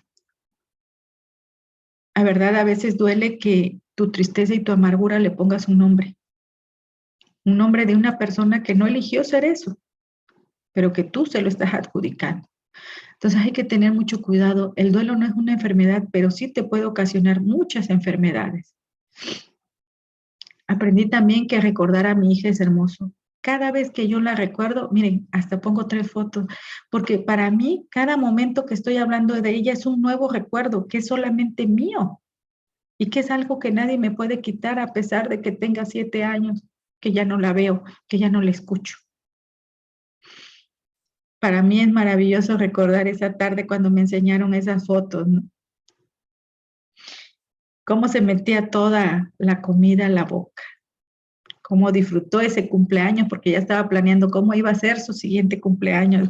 La verdad, a veces duele que tu tristeza y tu amargura le pongas un nombre de una persona que no eligió ser eso, pero que tú se lo estás adjudicando. Entonces hay que tener mucho cuidado. El duelo no es una enfermedad, pero sí te puede ocasionar muchas enfermedades. Aprendí también que recordar a mi hija es hermoso. Cada vez que yo la recuerdo, miren, hasta pongo 3 fotos, porque para mí cada momento que estoy hablando de ella es un nuevo recuerdo, que es solamente mío y que es algo que nadie me puede quitar a pesar de que tenga 7 años, que ya no la veo, que ya no la escucho. Para mí es maravilloso recordar esa tarde cuando me enseñaron esas fotos, ¿no? Cómo se metía toda la comida a la boca, cómo disfrutó ese cumpleaños, porque ya estaba planeando cómo iba a ser su siguiente cumpleaños.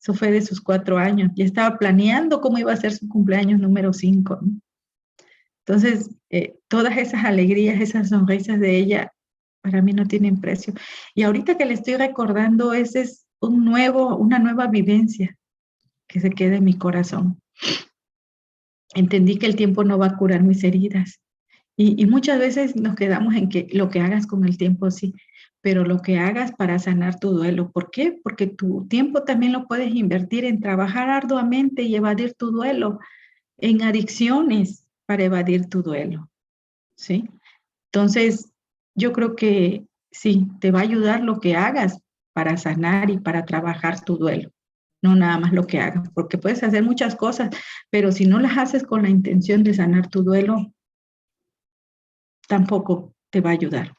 Eso fue de sus 4 años. Ya estaba planeando cómo iba a ser su cumpleaños número 5, ¿no? Entonces, todas esas alegrías, esas sonrisas de ella, para mí no tienen precio. Y ahorita que le estoy recordando, ese es una nueva vivencia que se queda en mi corazón. Entendí que el tiempo no va a curar mis heridas. Y muchas veces nos quedamos en que lo que hagas con el tiempo sí, pero lo que hagas para sanar tu duelo. ¿Por qué? Porque tu tiempo también lo puedes invertir en trabajar arduamente y evadir tu duelo, en adicciones para evadir tu duelo, ¿sí? Entonces, yo creo que sí, te va a ayudar lo que hagas para sanar y para trabajar tu duelo, no nada más lo que hagas, porque puedes hacer muchas cosas, pero si no las haces con la intención de sanar tu duelo, tampoco te va a ayudar.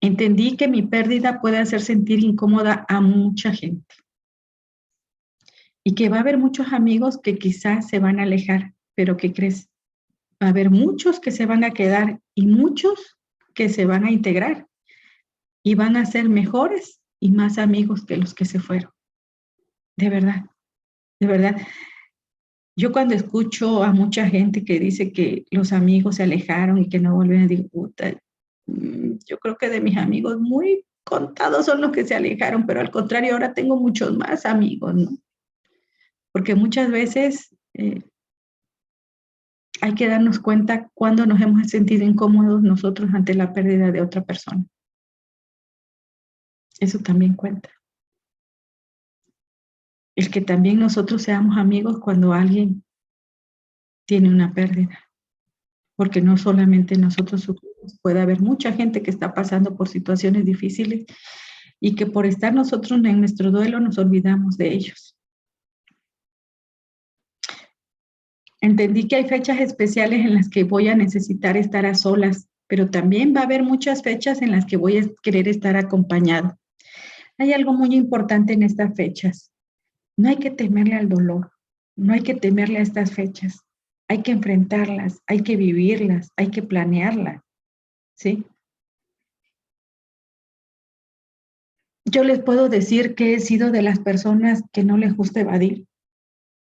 Entendí que mi pérdida puede hacer sentir incómoda a mucha gente y que va a haber muchos amigos que quizás se van a alejar, pero ¿qué crees? Va a haber muchos que se van a quedar y muchos que se van a integrar y van a ser mejores y más amigos que los que se fueron. De verdad, de verdad. Yo cuando escucho a mucha gente que dice que los amigos se alejaron y que no volvieron, digo, puta, yo creo que de mis amigos muy contados son los que se alejaron, pero al contrario, ahora tengo muchos más amigos, ¿no? Porque muchas veces hay que darnos cuenta cuando nos hemos sentido incómodos nosotros ante la pérdida de otra persona. Eso también cuenta. El que también nosotros seamos amigos cuando alguien tiene una pérdida. Porque no solamente nosotros sufrimos, puede haber mucha gente que está pasando por situaciones difíciles y que por estar nosotros en nuestro duelo nos olvidamos de ellos. Entendí que hay fechas especiales en las que voy a necesitar estar a solas, pero también va a haber muchas fechas en las que voy a querer estar acompañado. Hay algo muy importante en estas fechas. No hay que temerle al dolor, no hay que temerle a estas fechas. Hay que enfrentarlas, hay que vivirlas, hay que planearlas, ¿sí? Yo les puedo decir que he sido de las personas que no les gusta evadir,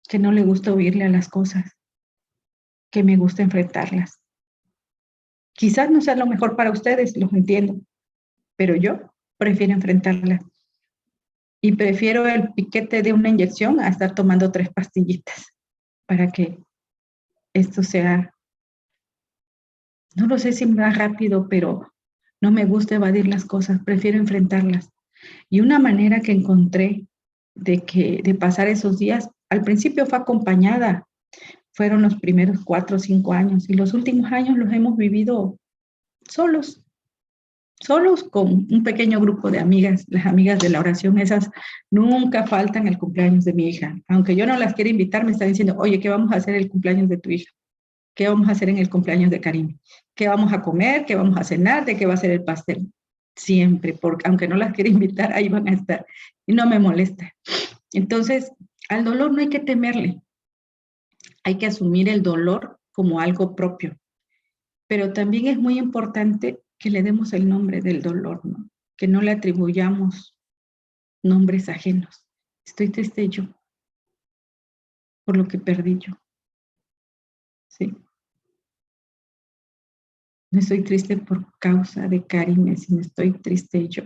que no les gusta huirle a las cosas, que me gusta enfrentarlas. Quizás no sea lo mejor para ustedes, los entiendo, pero yo prefiero enfrentarlas. Y prefiero el piquete de una inyección a estar tomando 3 pastillitas para que esto sea, no lo sé si más rápido, pero no me gusta evadir las cosas, prefiero enfrentarlas. Y una manera que encontré de pasar esos días, al principio fue acompañada, fueron los primeros 4 o 5 años, y los últimos años los hemos vivido solos con un pequeño grupo de amigas, las amigas de la oración, esas nunca faltan el cumpleaños de mi hija. Aunque yo no las quiera invitar, me están diciendo, oye, ¿qué vamos a hacer el cumpleaños de tu hija? ¿Qué vamos a hacer en el cumpleaños de Karim? ¿Qué vamos a comer? ¿Qué vamos a cenar? ¿De qué va a ser el pastel? siempre, porque aunque no las quiera invitar, ahí van a estar. Y no me molesta. Entonces, al dolor no hay que temerle. Hay que asumir el dolor como algo propio. Pero también es muy importante que le demos el nombre del dolor, ¿no? Que no le atribuyamos nombres ajenos. Estoy triste yo por lo que perdí yo. Sí. No estoy triste por causa de Karime, sino estoy triste yo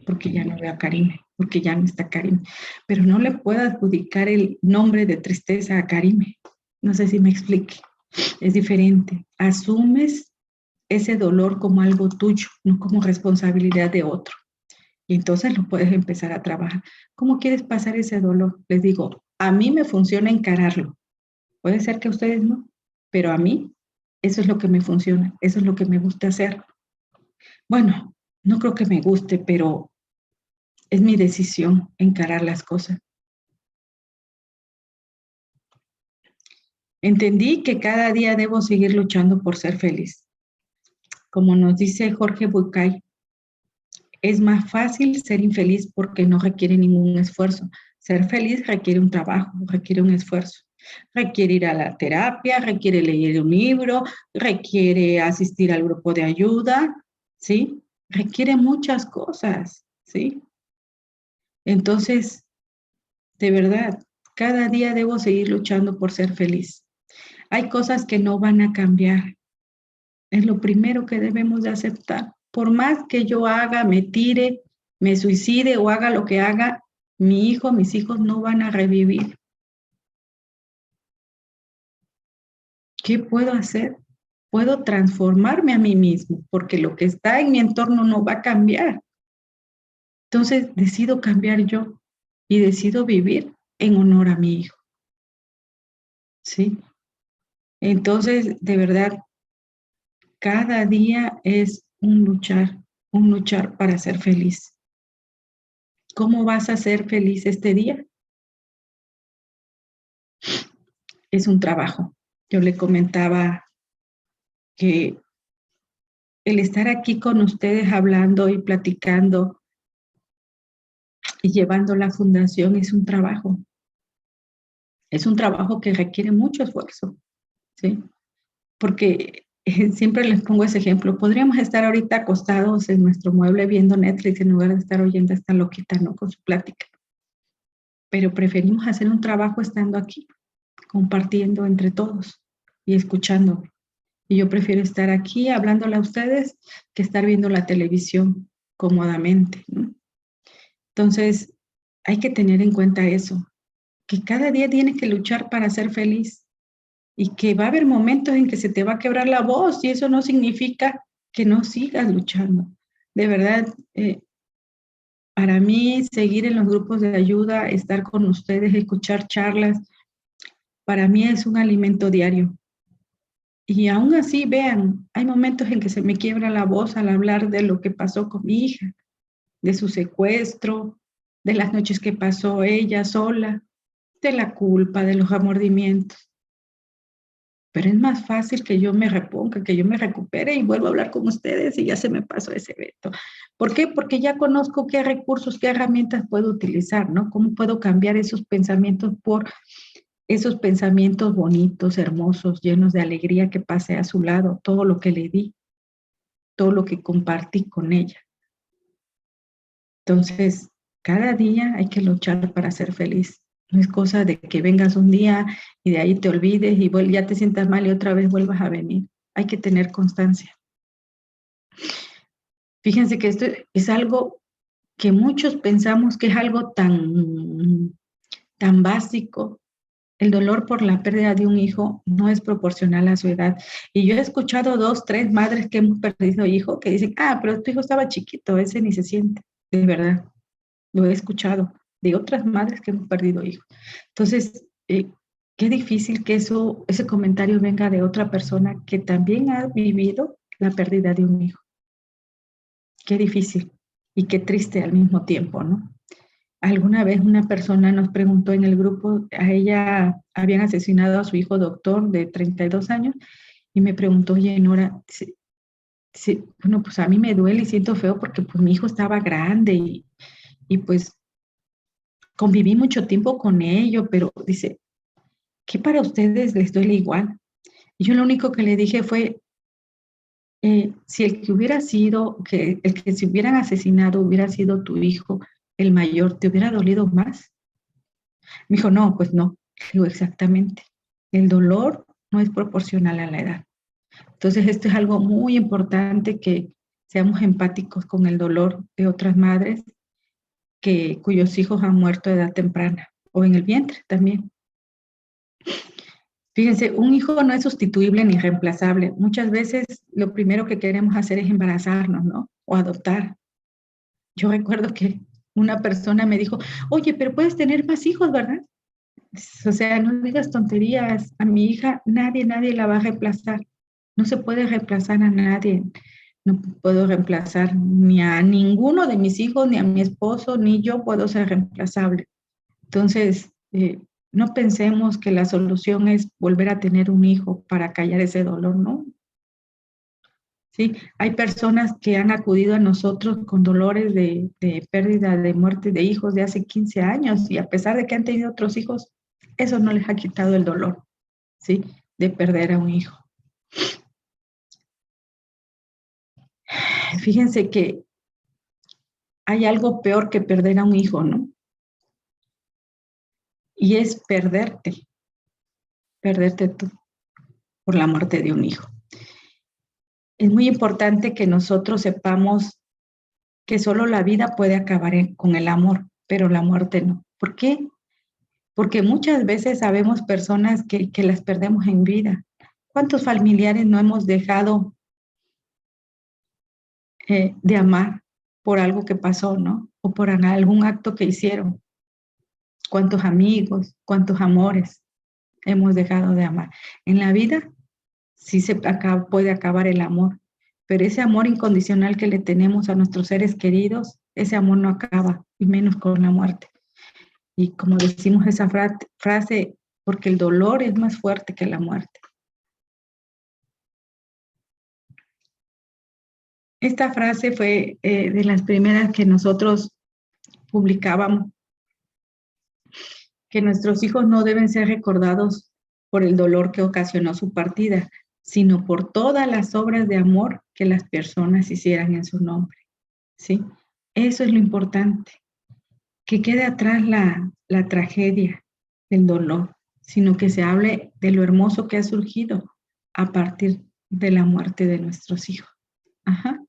porque ya no veo a Karime, porque ya no está Karime. Pero no le puedo adjudicar el nombre de tristeza a Karime. No sé si me explique. Es diferente. Asumes ese dolor como algo tuyo, no como responsabilidad de otro. Y entonces lo puedes empezar a trabajar. ¿Cómo quieres pasar ese dolor? Les digo, a mí me funciona encararlo. Puede ser que a ustedes no, pero a mí eso es lo que me funciona, eso es lo que me gusta hacer. Bueno, no creo que me guste, pero es mi decisión encarar las cosas. Entendí que cada día debo seguir luchando por ser feliz. Como nos dice Jorge Bucay, es más fácil ser infeliz porque no requiere ningún esfuerzo. Ser feliz requiere un trabajo, requiere un esfuerzo. Requiere ir a la terapia, requiere leer un libro, requiere asistir al grupo de ayuda, ¿sí? Requiere muchas cosas, ¿sí? Entonces, de verdad, cada día debo seguir luchando por ser feliz. Hay cosas que no van a cambiar. Es lo primero que debemos de aceptar. Por más que yo haga, me tire, me suicide o haga lo que haga, mi hijo, mis hijos no van a revivir. ¿Qué puedo hacer? Puedo transformarme a mí mismo, porque lo que está en mi entorno no va a cambiar. Entonces decido cambiar yo y decido vivir en honor a mi hijo. ¿Sí? Entonces, de verdad, cada día es un luchar para ser feliz. ¿Cómo vas a ser feliz este día? Es un trabajo. Yo le comentaba que el estar aquí con ustedes hablando y platicando y llevando la fundación es un trabajo. Es un trabajo que requiere mucho esfuerzo, ¿sí? Porque siempre les pongo ese ejemplo. Podríamos estar ahorita acostados en nuestro mueble viendo Netflix en lugar de estar oyendo a esta loquita, ¿no? Con su plática. Pero preferimos hacer un trabajo estando aquí, compartiendo entre todos y escuchando. Y yo prefiero estar aquí hablándole a ustedes que estar viendo la televisión cómodamente, ¿no? Entonces, hay que tener en cuenta eso, que cada día tienes que luchar para ser feliz y que va a haber momentos en que se te va a quebrar la voz y eso no significa que no sigas luchando. De verdad, para mí, seguir en los grupos de ayuda, estar con ustedes, escuchar charlas, para mí es un alimento diario. Y aún así, vean, hay momentos en que se me quiebra la voz al hablar de lo que pasó con mi hija, de su secuestro, de las noches que pasó ella sola, de la culpa, de los remordimientos. Pero es más fácil que yo me reponga, que yo me recupere y vuelva a hablar con ustedes y ya se me pasó ese evento. ¿Por qué? Porque ya conozco qué recursos, qué herramientas puedo utilizar, ¿no? ¿Cómo puedo cambiar esos pensamientos por esos pensamientos bonitos, hermosos, llenos de alegría que pasé a su lado, todo lo que le di, todo lo que compartí con ella? Entonces, cada día hay que luchar para ser feliz. No es cosa de que vengas un día y de ahí te olvides y ya te sientas mal y otra vez vuelvas a venir. Hay que tener constancia. Fíjense que esto es algo que muchos pensamos que es algo tan básico. El dolor por la pérdida de un hijo no es proporcional a su edad. Y yo he escuchado 2, 3 madres que hemos perdido hijo que dicen, pero tu hijo estaba chiquito, ese ni se siente. De verdad, lo he escuchado de otras madres que hemos perdido hijos. Entonces, qué difícil que ese comentario venga de otra persona que también ha vivido la pérdida de un hijo. Qué difícil y qué triste al mismo tiempo, ¿no? Alguna vez una persona nos preguntó en el grupo, a ella habían asesinado a su hijo doctor de 32 años y me preguntó, oye, Nora, sí, bueno, pues a mí me duele y siento feo porque pues mi hijo estaba grande y pues conviví mucho tiempo con ellos, pero dice, ¿qué para ustedes les duele igual? Y yo lo único que le dije fue, si el que hubiera sido, que el que se hubieran asesinado hubiera sido tu hijo, el mayor, ¿te hubiera dolido más? Me dijo, no, pues no. Digo, exactamente. El dolor no es proporcional a la edad. Entonces, esto es algo muy importante que seamos empáticos con el dolor de otras madres cuyos hijos han muerto a edad temprana o en el vientre también. Fíjense, un hijo no es sustituible ni reemplazable. Muchas veces lo primero que queremos hacer es embarazarnos, ¿no? O adoptar. Yo recuerdo que una persona me dijo, oye, pero puedes tener más hijos, ¿verdad? O sea, no digas tonterías. A mi hija nadie la va a reemplazar. No se puede reemplazar a nadie. No puedo reemplazar ni a ninguno de mis hijos, ni a mi esposo, ni yo puedo ser reemplazable. Entonces, no pensemos que la solución es volver a tener un hijo para callar ese dolor, ¿no? Sí, hay personas que han acudido a nosotros con dolores de pérdida, de muerte de hijos de hace 15 años y a pesar de que han tenido otros hijos, eso no les ha quitado el dolor, ¿sí? De perder a un hijo. Fíjense que hay algo peor que perder a un hijo, ¿no? Y es perderte tú por la muerte de un hijo. Es muy importante que nosotros sepamos que solo la vida puede acabar con el amor, pero la muerte no. ¿Por qué? Porque muchas veces sabemos personas que las perdemos en vida. ¿Cuántos familiares no hemos dejado de amar por algo que pasó, ¿no? O por algún acto que hicieron. ¿Cuántos amigos, cuántos amores hemos dejado de amar? En la vida sí puede acabar el amor, pero ese amor incondicional que le tenemos a nuestros seres queridos, ese amor no acaba, y menos con la muerte. Y como decimos esa frase, porque el dolor es más fuerte que la muerte. Esta frase fue de las primeras que nosotros publicábamos, que nuestros hijos no deben ser recordados por el dolor que ocasionó su partida, sino por todas las obras de amor que las personas hicieran en su nombre. ¿Sí? Eso es lo importante, que quede atrás la tragedia, el dolor, sino que se hable de lo hermoso que ha surgido a partir de la muerte de nuestros hijos. Ajá.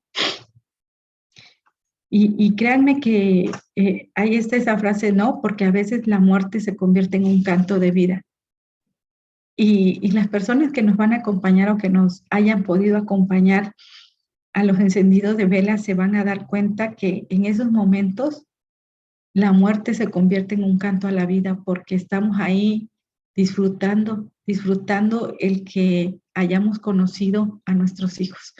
Y créanme que ahí está esa frase, no, porque a veces la muerte se convierte en un canto de vida. Y las personas que nos van a acompañar o que nos hayan podido acompañar a los encendidos de velas se van a dar cuenta que en esos momentos la muerte se convierte en un canto a la vida porque estamos ahí disfrutando el que hayamos conocido a nuestros hijos.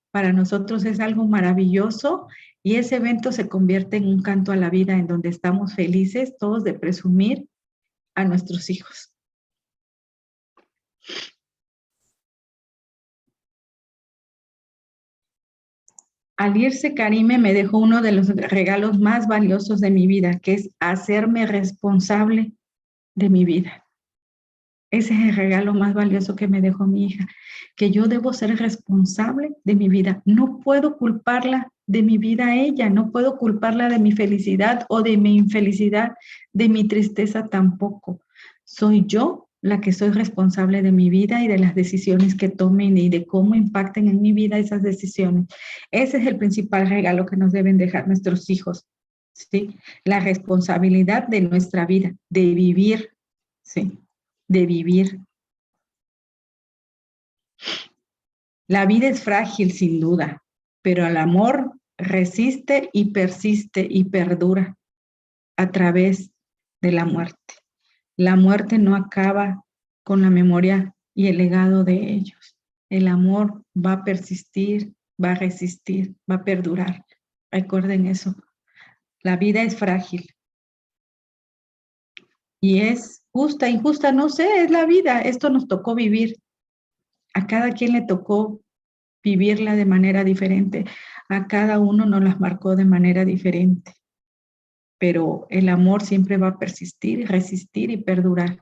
Para nosotros es algo maravilloso y ese evento se convierte en un canto a la vida en donde estamos felices todos de presumir a nuestros hijos. Al irse Karime me dejó uno de los regalos más valiosos de mi vida, que es hacerme responsable de mi vida. Ese es el regalo más valioso que me dejó mi hija, que yo debo ser responsable de mi vida. No puedo culparla de mi vida a ella, no puedo culparla de mi felicidad o de mi infelicidad, de mi tristeza tampoco. Soy yo la que soy responsable de mi vida y de las decisiones que tomen y de cómo impacten en mi vida esas decisiones. Ese es el principal regalo que nos deben dejar nuestros hijos, ¿sí? La responsabilidad de nuestra vida, de vivir, ¿sí? De vivir. La vida es frágil, sin duda, pero el amor resiste y persiste y perdura a través de la muerte. La muerte no acaba con la memoria y el legado de ellos. El amor va a persistir, va a resistir, va a perdurar. Recuerden eso. La vida es frágil y es justa, injusta, no sé, es la vida. Esto nos tocó vivir. A cada quien le tocó vivirla de manera diferente. A cada uno nos las marcó de manera diferente, pero el amor siempre va a persistir, resistir y perdurar.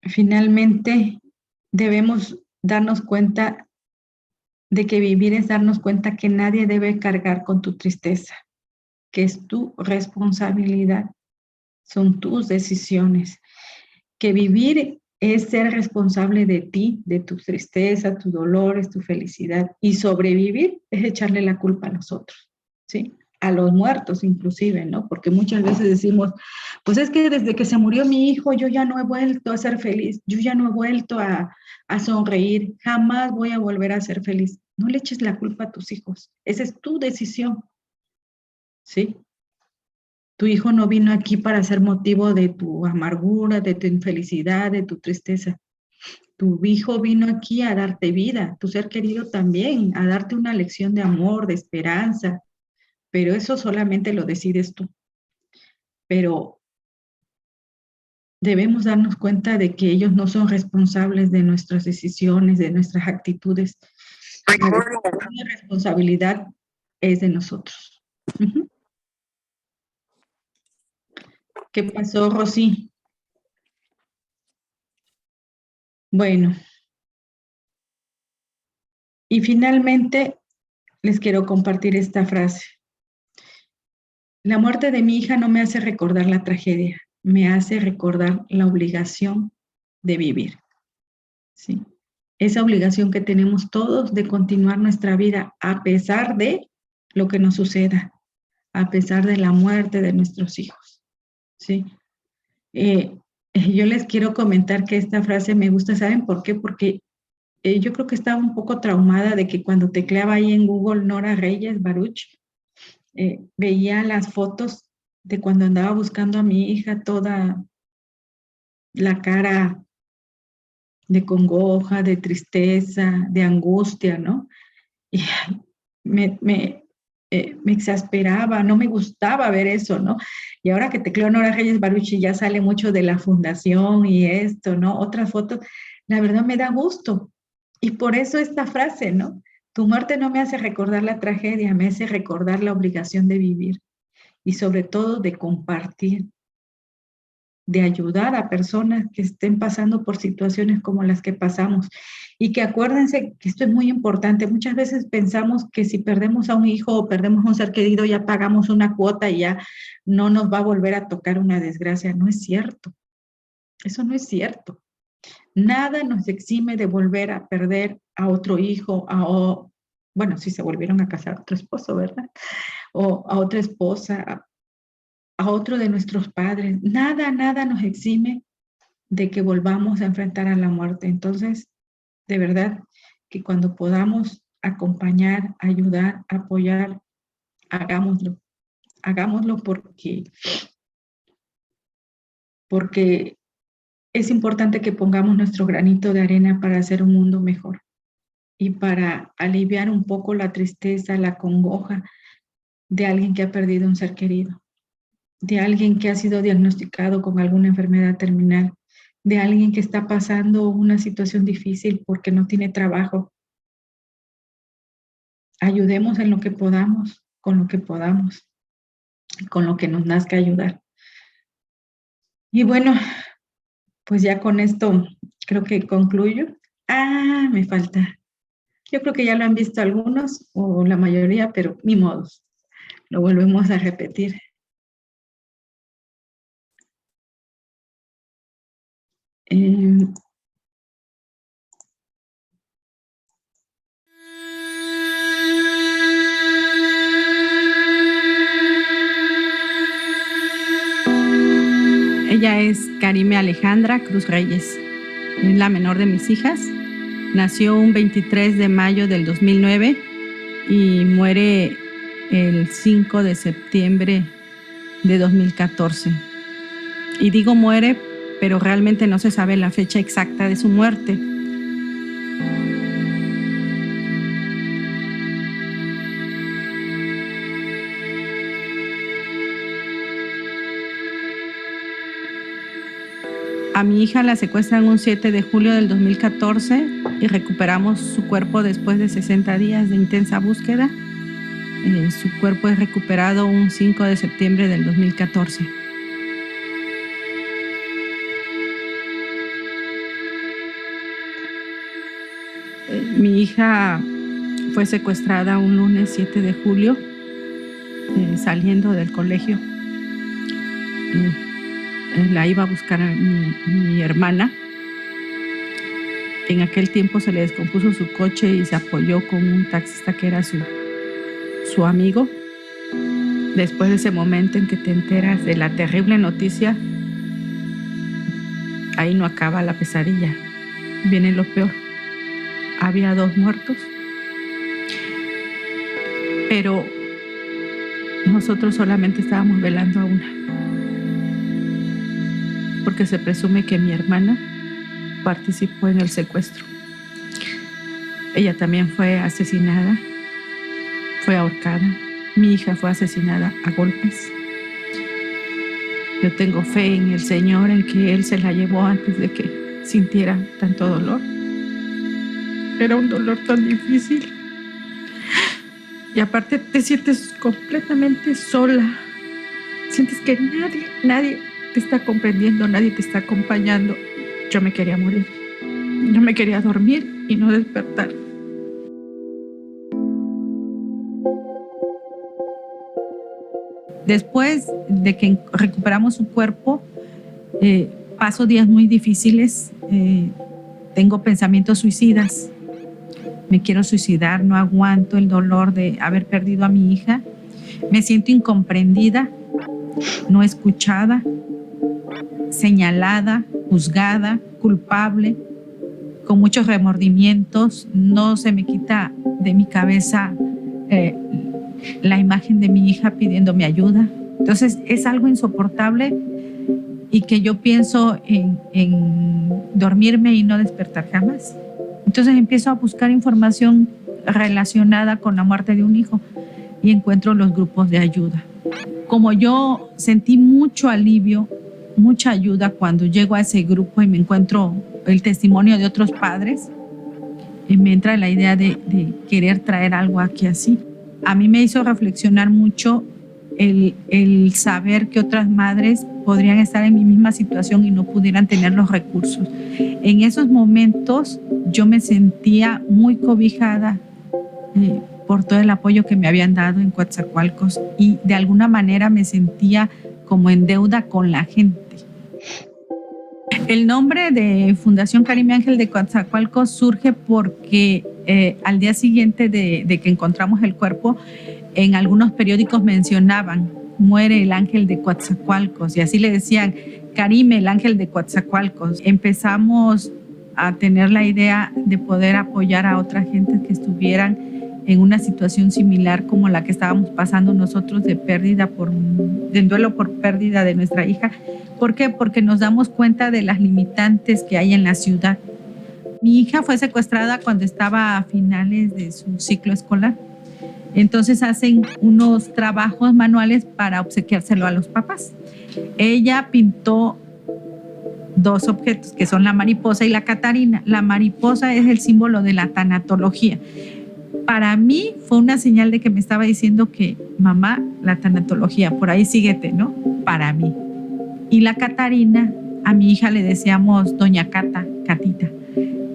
Finalmente, debemos darnos cuenta de que vivir es darnos cuenta que nadie debe cargar con tu tristeza, que es tu responsabilidad, son tus decisiones, que vivir es ser responsable de ti, de tu tristeza, tus dolores, tu felicidad, y sobrevivir es echarle la culpa a los otros, ¿sí? A los muertos inclusive, ¿no? Porque muchas veces decimos, pues es que desde que se murió mi hijo yo ya no he vuelto a ser feliz, yo ya no he vuelto a sonreír, jamás voy a volver a ser feliz. No le eches la culpa a tus hijos, esa es tu decisión, ¿sí? Tu hijo no vino aquí para ser motivo de tu amargura, de tu infelicidad, de tu tristeza. Tu hijo vino aquí a darte vida, tu ser querido también, a darte una lección de amor, de esperanza, pero eso solamente lo decides tú. Pero debemos darnos cuenta de que ellos no son responsables de nuestras decisiones, de nuestras actitudes. La responsabilidad es de nosotros. Uh-huh. ¿Qué pasó, Rosy? Bueno, y finalmente les quiero compartir esta frase. La muerte de mi hija no me hace recordar la tragedia, me hace recordar la obligación de vivir. ¿Sí? Esa obligación que tenemos todos de continuar nuestra vida a pesar de lo que nos suceda, a pesar de la muerte de nuestros hijos. ¿Sí? Yo les quiero comentar que esta frase me gusta, ¿saben por qué? Porque yo creo que estaba un poco traumada de que cuando tecleaba ahí en Google Nora Reyes Baruch, veía las fotos de cuando andaba buscando a mi hija, toda la cara de congoja, de tristeza, de angustia, ¿no? Y me exasperaba, no me gustaba ver eso, ¿no? Y ahora que tecleo Nora Reyes Baruch y ya sale mucho de la fundación y esto, ¿no? Otras fotos, la verdad me da gusto. Y por eso esta frase, ¿no? Tu muerte no me hace recordar la tragedia, me hace recordar la obligación de vivir y sobre todo de compartir, de ayudar a personas que estén pasando por situaciones como las que pasamos. Y que acuérdense que esto es muy importante. Muchas veces pensamos que si perdemos a un hijo o perdemos a un ser querido, ya pagamos una cuota y ya no nos va a volver a tocar una desgracia. No es cierto. Eso no es cierto. Nada nos exime de volver a perder a otro hijo, bueno, si se volvieron a casar a otro esposo, ¿verdad? O a otra esposa, a otro de nuestros padres. Nada nos exime de que volvamos a enfrentar a la muerte. Entonces, de verdad, que cuando podamos acompañar, ayudar, apoyar, hagámoslo. Hagámoslo porque es importante que pongamos nuestro granito de arena para hacer un mundo mejor y para aliviar un poco la tristeza, la congoja de alguien que ha perdido un ser querido, de alguien que ha sido diagnosticado con alguna enfermedad terminal, de alguien que está pasando una situación difícil porque no tiene trabajo. Ayudemos en lo que podamos, con lo que podamos, con lo que nos nazca ayudar. Y bueno, pues ya con esto creo que concluyo. Me falta. Yo creo que ya lo han visto algunos o la mayoría, pero ni modos. Lo volvemos a repetir. Ella es Karime Alejandra Cruz Reyes, es la menor de mis hijas. Nació un 23 de mayo del 2009 y muere el 5 de septiembre de 2014. Y digo muere, pero realmente no se sabe la fecha exacta de su muerte. A mi hija la secuestran un 7 de julio del 2014 y recuperamos su cuerpo después de 60 días de intensa búsqueda. Su cuerpo es recuperado un 5 de septiembre del 2014. Mi hija fue secuestrada un lunes 7 de julio, saliendo del colegio. La iba a buscar a mi hermana. En aquel tiempo se le descompuso su coche y se apoyó con un taxista que era su amigo. Después de ese momento en que te enteras de la terrible noticia, ahí no acaba la pesadilla. Viene lo peor. Había 2 muertos, pero nosotros solamente estábamos velando a una, porque se presume que mi hermana participó en el secuestro. Ella también fue asesinada, fue ahorcada. Mi hija fue asesinada a golpes. Yo tengo fe en el Señor, en que Él se la llevó antes de que sintiera tanto dolor. Era un dolor tan difícil. Y aparte te sientes completamente sola. Sientes que nadie te está comprendiendo, nadie te está acompañando. Yo me quería morir. Yo me quería dormir y no despertar. Después de que recuperamos su cuerpo, paso días muy difíciles. Tengo pensamientos suicidas. Me quiero suicidar, no aguanto el dolor de haber perdido a mi hija. Me siento incomprendida, no escuchada, señalada, juzgada, culpable, con muchos remordimientos. No se me quita de mi cabeza la imagen de mi hija pidiéndome ayuda. Entonces es algo insoportable y que yo pienso en dormirme y no despertar jamás. Entonces empiezo a buscar información relacionada con la muerte de un hijo y encuentro los grupos de ayuda. Como yo sentí mucho alivio, mucha ayuda cuando llego a ese grupo y me encuentro el testimonio de otros padres, y me entra la idea de querer traer algo aquí así. A mí me hizo reflexionar mucho el saber que otras madres podrían estar en mi misma situación y no pudieran tener los recursos. En esos momentos yo me sentía muy cobijada por todo el apoyo que me habían dado en Coatzacoalcos y de alguna manera me sentía como en deuda con la gente. El nombre de Fundación Karime Ángel de Coatzacoalcos surge porque al día siguiente de que encontramos el cuerpo, en algunos periódicos mencionaban: muere el ángel de Coatzacoalcos, y así le decían: Karime, el ángel de Coatzacoalcos. Empezamos a tener la idea de poder apoyar a otras gentes que estuvieran en una situación similar como la que estábamos pasando nosotros de duelo por pérdida de nuestra hija. ¿Por qué? Porque nos damos cuenta de las limitantes que hay en la ciudad. Mi hija fue secuestrada cuando estaba a finales de su ciclo escolar. Entonces hacen unos trabajos manuales para obsequiárselo a los papás. Ella pintó 2 objetos, que son la mariposa y la Catarina. La mariposa es el símbolo de la tanatología. Para mí fue una señal de que me estaba diciendo que, mamá, la tanatología, por ahí síguete, ¿no? Para mí. Y la Catarina, a mi hija le decíamos Doña Cata, Catita,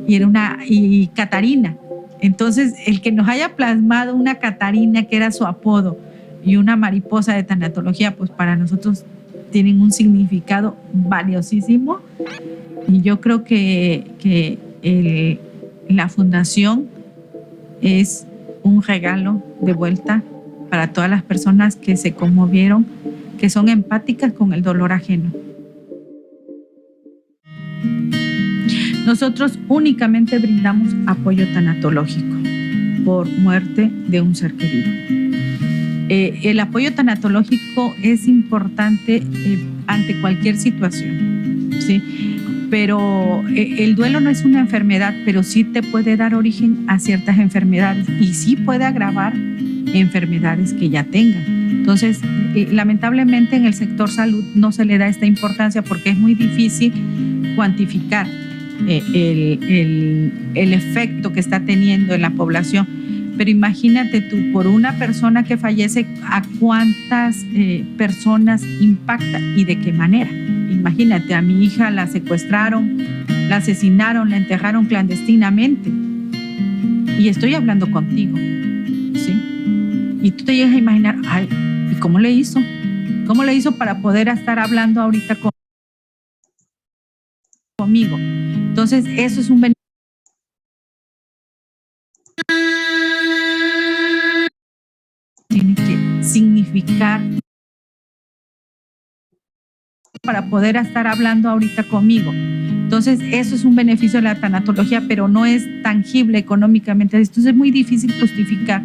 y Catarina. Entonces, el que nos haya plasmado una Catarina, que era su apodo, y una mariposa de tanatología, pues para nosotros tienen un significado valiosísimo. Y yo creo que la fundación es un regalo de vuelta para todas las personas que se conmovieron, que son empáticas con el dolor ajeno. Nosotros únicamente brindamos apoyo tanatológico por muerte de un ser querido. El apoyo tanatológico es importante ante cualquier situación, ¿sí? Pero el duelo no es una enfermedad, pero sí te puede dar origen a ciertas enfermedades y sí puede agravar enfermedades que ya tengan. Entonces, lamentablemente en el sector salud no se le da esta importancia porque es muy difícil cuantificar el efecto que está teniendo en la población. Pero imagínate tú, por una persona que fallece, ¿a cuántas personas impacta y de qué manera? Imagínate, a mi hija la secuestraron, la asesinaron, la enterraron clandestinamente. Y estoy hablando contigo, ¿sí? Y tú te llegas a imaginar, ay, ¿y cómo le hizo? ¿Cómo le hizo para poder estar hablando ahorita conmigo? Entonces, eso es un beneficio. Tiene que significar para poder estar hablando ahorita conmigo. Entonces, eso es un beneficio de la tanatología, pero no es tangible económicamente. Entonces, es muy difícil justificar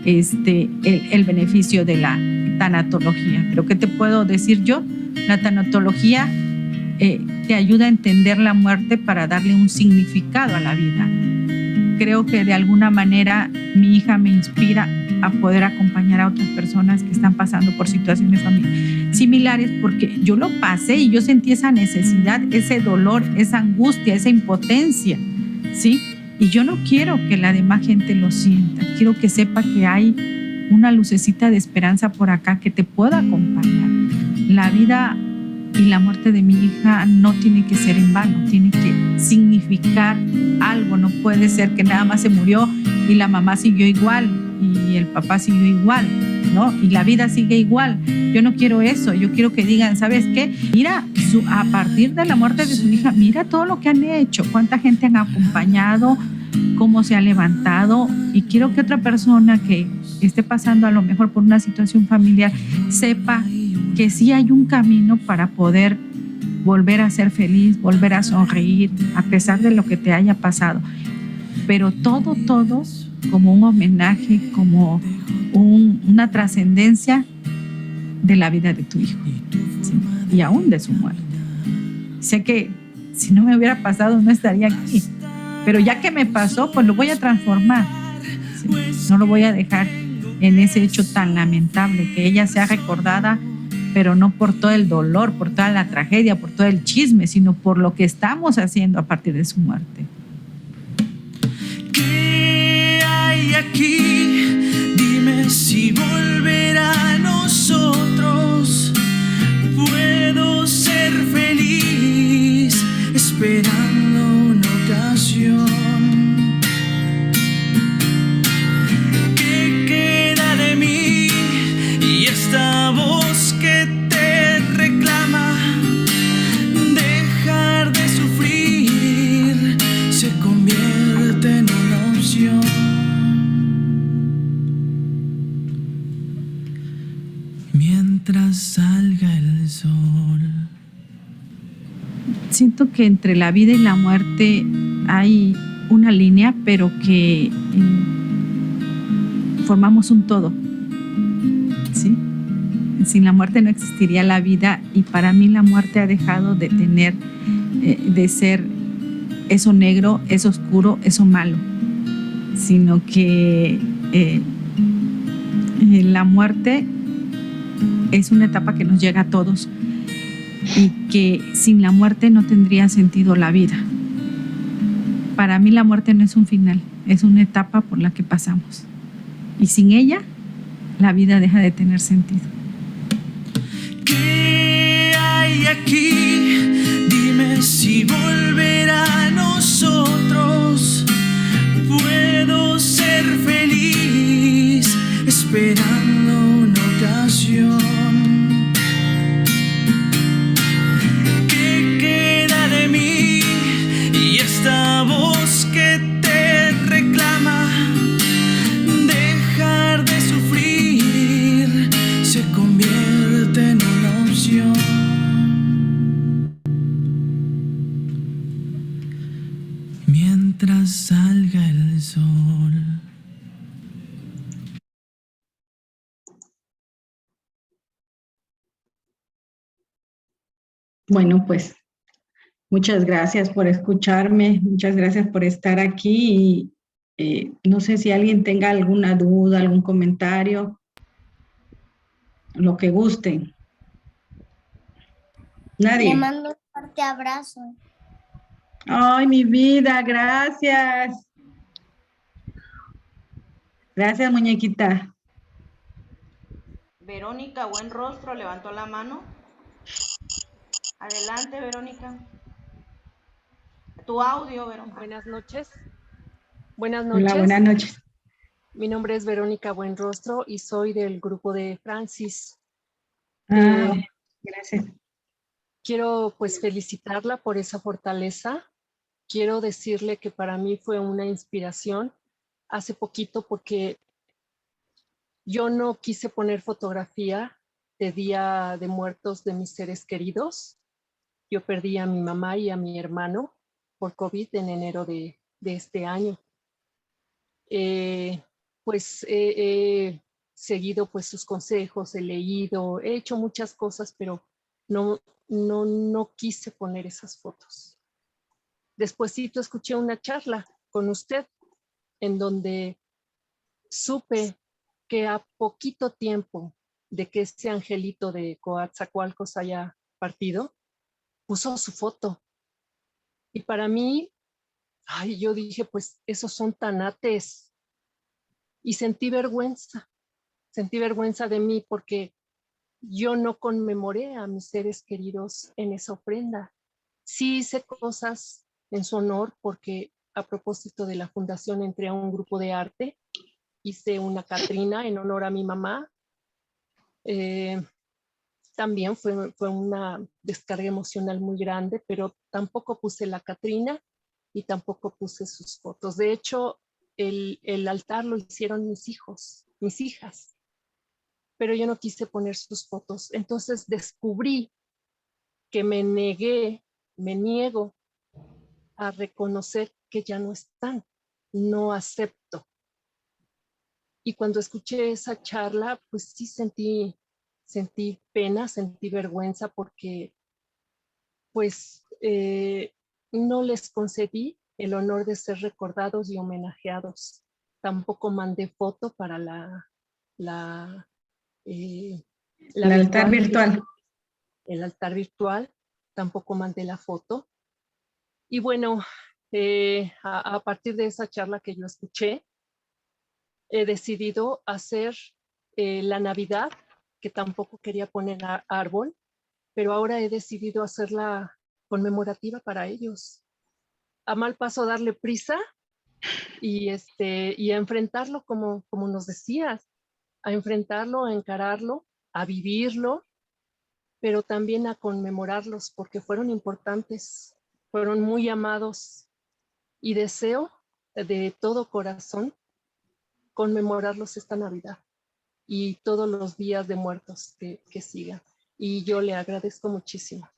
el beneficio de la tanatología. Pero, ¿qué te puedo decir yo? La tanatología te ayuda a entender la muerte para darle un significado a la vida. Creo que de alguna manera mi hija me inspira a poder acompañar a otras personas que están pasando por situaciones similares, porque yo lo pasé y yo sentí esa necesidad, ese dolor, esa angustia, esa impotencia, ¿sí? Y yo no quiero que la demás gente lo sienta, quiero que sepa que hay una lucecita de esperanza por acá que te pueda acompañar. La vida y la muerte de mi hija no tiene que ser en vano, tiene que significar algo. No puede ser que nada más se murió y la mamá siguió igual y el papá siguió igual, ¿no? Y la vida sigue igual. Yo no quiero eso. Yo quiero que digan, ¿sabes qué? Mira, a partir de la muerte de su hija, mira todo lo que han hecho, cuánta gente han acompañado, cómo se ha levantado. Y quiero que otra persona que esté pasando a lo mejor por una situación familiar sepa que sí hay un camino para poder volver a ser feliz, volver a sonreír, a pesar de lo que te haya pasado. Pero todo como un homenaje, como una trascendencia de la vida de tu hijo, ¿sí? Y aún de su muerte. Sé que si no me hubiera pasado no estaría aquí, pero ya que me pasó, pues lo voy a transformar, ¿sí? No lo voy a dejar en ese hecho tan lamentable, que ella sea recordada, pero no por todo el dolor, por toda la tragedia, por todo el chisme, sino por lo que estamos haciendo a partir de su muerte. ¿Qué hay aquí? Dime si volverá a nosotros. Puedo ser feliz esperando una ocasión. ¿Qué queda de mí? Y esta voz que te reclama, dejar de sufrir se convierte en una opción. Mientras salga el sol. Siento que entre la vida y la muerte hay una línea, pero que formamos un todo, ¿sí? Sin la muerte no existiría la vida, y para mí la muerte ha dejado de tener, de ser eso negro, eso oscuro, eso malo, sino que la muerte es una etapa que nos llega a todos y que sin la muerte no tendría sentido la vida. Para mí la muerte no es un final, es una etapa por la que pasamos, y sin ella la vida deja de tener sentido. ¿Qué hay aquí? Dime si volverá a nosotros. Puedo ser feliz esperando una ocasión. ¿Qué queda de mí? Y esta voz que te reclama, dejar de sufrir se convierte en una opción. Mientras salga el sol. Bueno, pues muchas gracias por escucharme, muchas gracias por estar aquí, y no sé si alguien tenga alguna duda, algún comentario, lo que gusten. Le Nadie. mando un fuerte abrazo. Ay, mi vida, gracias. Gracias, muñequita. Verónica Buenrostro levantó la mano. Adelante, Verónica. Tu audio, Verónica. Buenas noches. Buenas Hola, noches. buenas noches. Mi nombre es Verónica Buenrostro y soy del grupo de Francis. Gracias. Quiero pues felicitarla por esa fortaleza. Quiero decirle que para mí fue una inspiración hace poquito porque yo no quise poner fotografía de Día de Muertos de mis seres queridos. Yo perdí a mi mamá y a mi hermano por COVID en enero de este año. Pues he seguido pues sus consejos, he leído, he hecho muchas cosas, pero no quise poner esas fotos. Despuésito escuché una charla con usted en donde supe que a poquito tiempo de que ese angelito de Coatzacoalcos haya partido, puso su foto. Y para mí, yo dije, pues esos son tanates. Y sentí vergüenza de mí porque yo no conmemoré a mis seres queridos en esa ofrenda. Sí hice cosas en su honor porque a propósito de la fundación entré a un grupo de arte, hice una Catrina en honor a mi mamá. También fue una descarga emocional muy grande, pero tampoco puse la Catrina y tampoco puse sus fotos. De hecho, el altar lo hicieron mis hijos, mis hijas, pero yo no quise poner sus fotos. Entonces descubrí que me niego a reconocer que ya no están, no acepto. Y cuando escuché esa charla, pues sí sentí pena, sentí vergüenza porque pues no les concedí el honor de ser recordados y homenajeados. Tampoco mandé foto para El altar virtual. El altar virtual, tampoco mandé la foto. Y bueno, a partir de esa charla que yo escuché, he decidido hacer la Navidad, que tampoco quería poner árbol, pero ahora he decidido hacerla conmemorativa para ellos. A mal paso darle prisa y a enfrentarlo como nos decías, a enfrentarlo, a encararlo, a vivirlo, pero también a conmemorarlos porque fueron importantes, fueron muy amados y deseo de todo corazón conmemorarlos esta Navidad y todos los días de muertos que sigan. Y yo le agradezco muchísimo.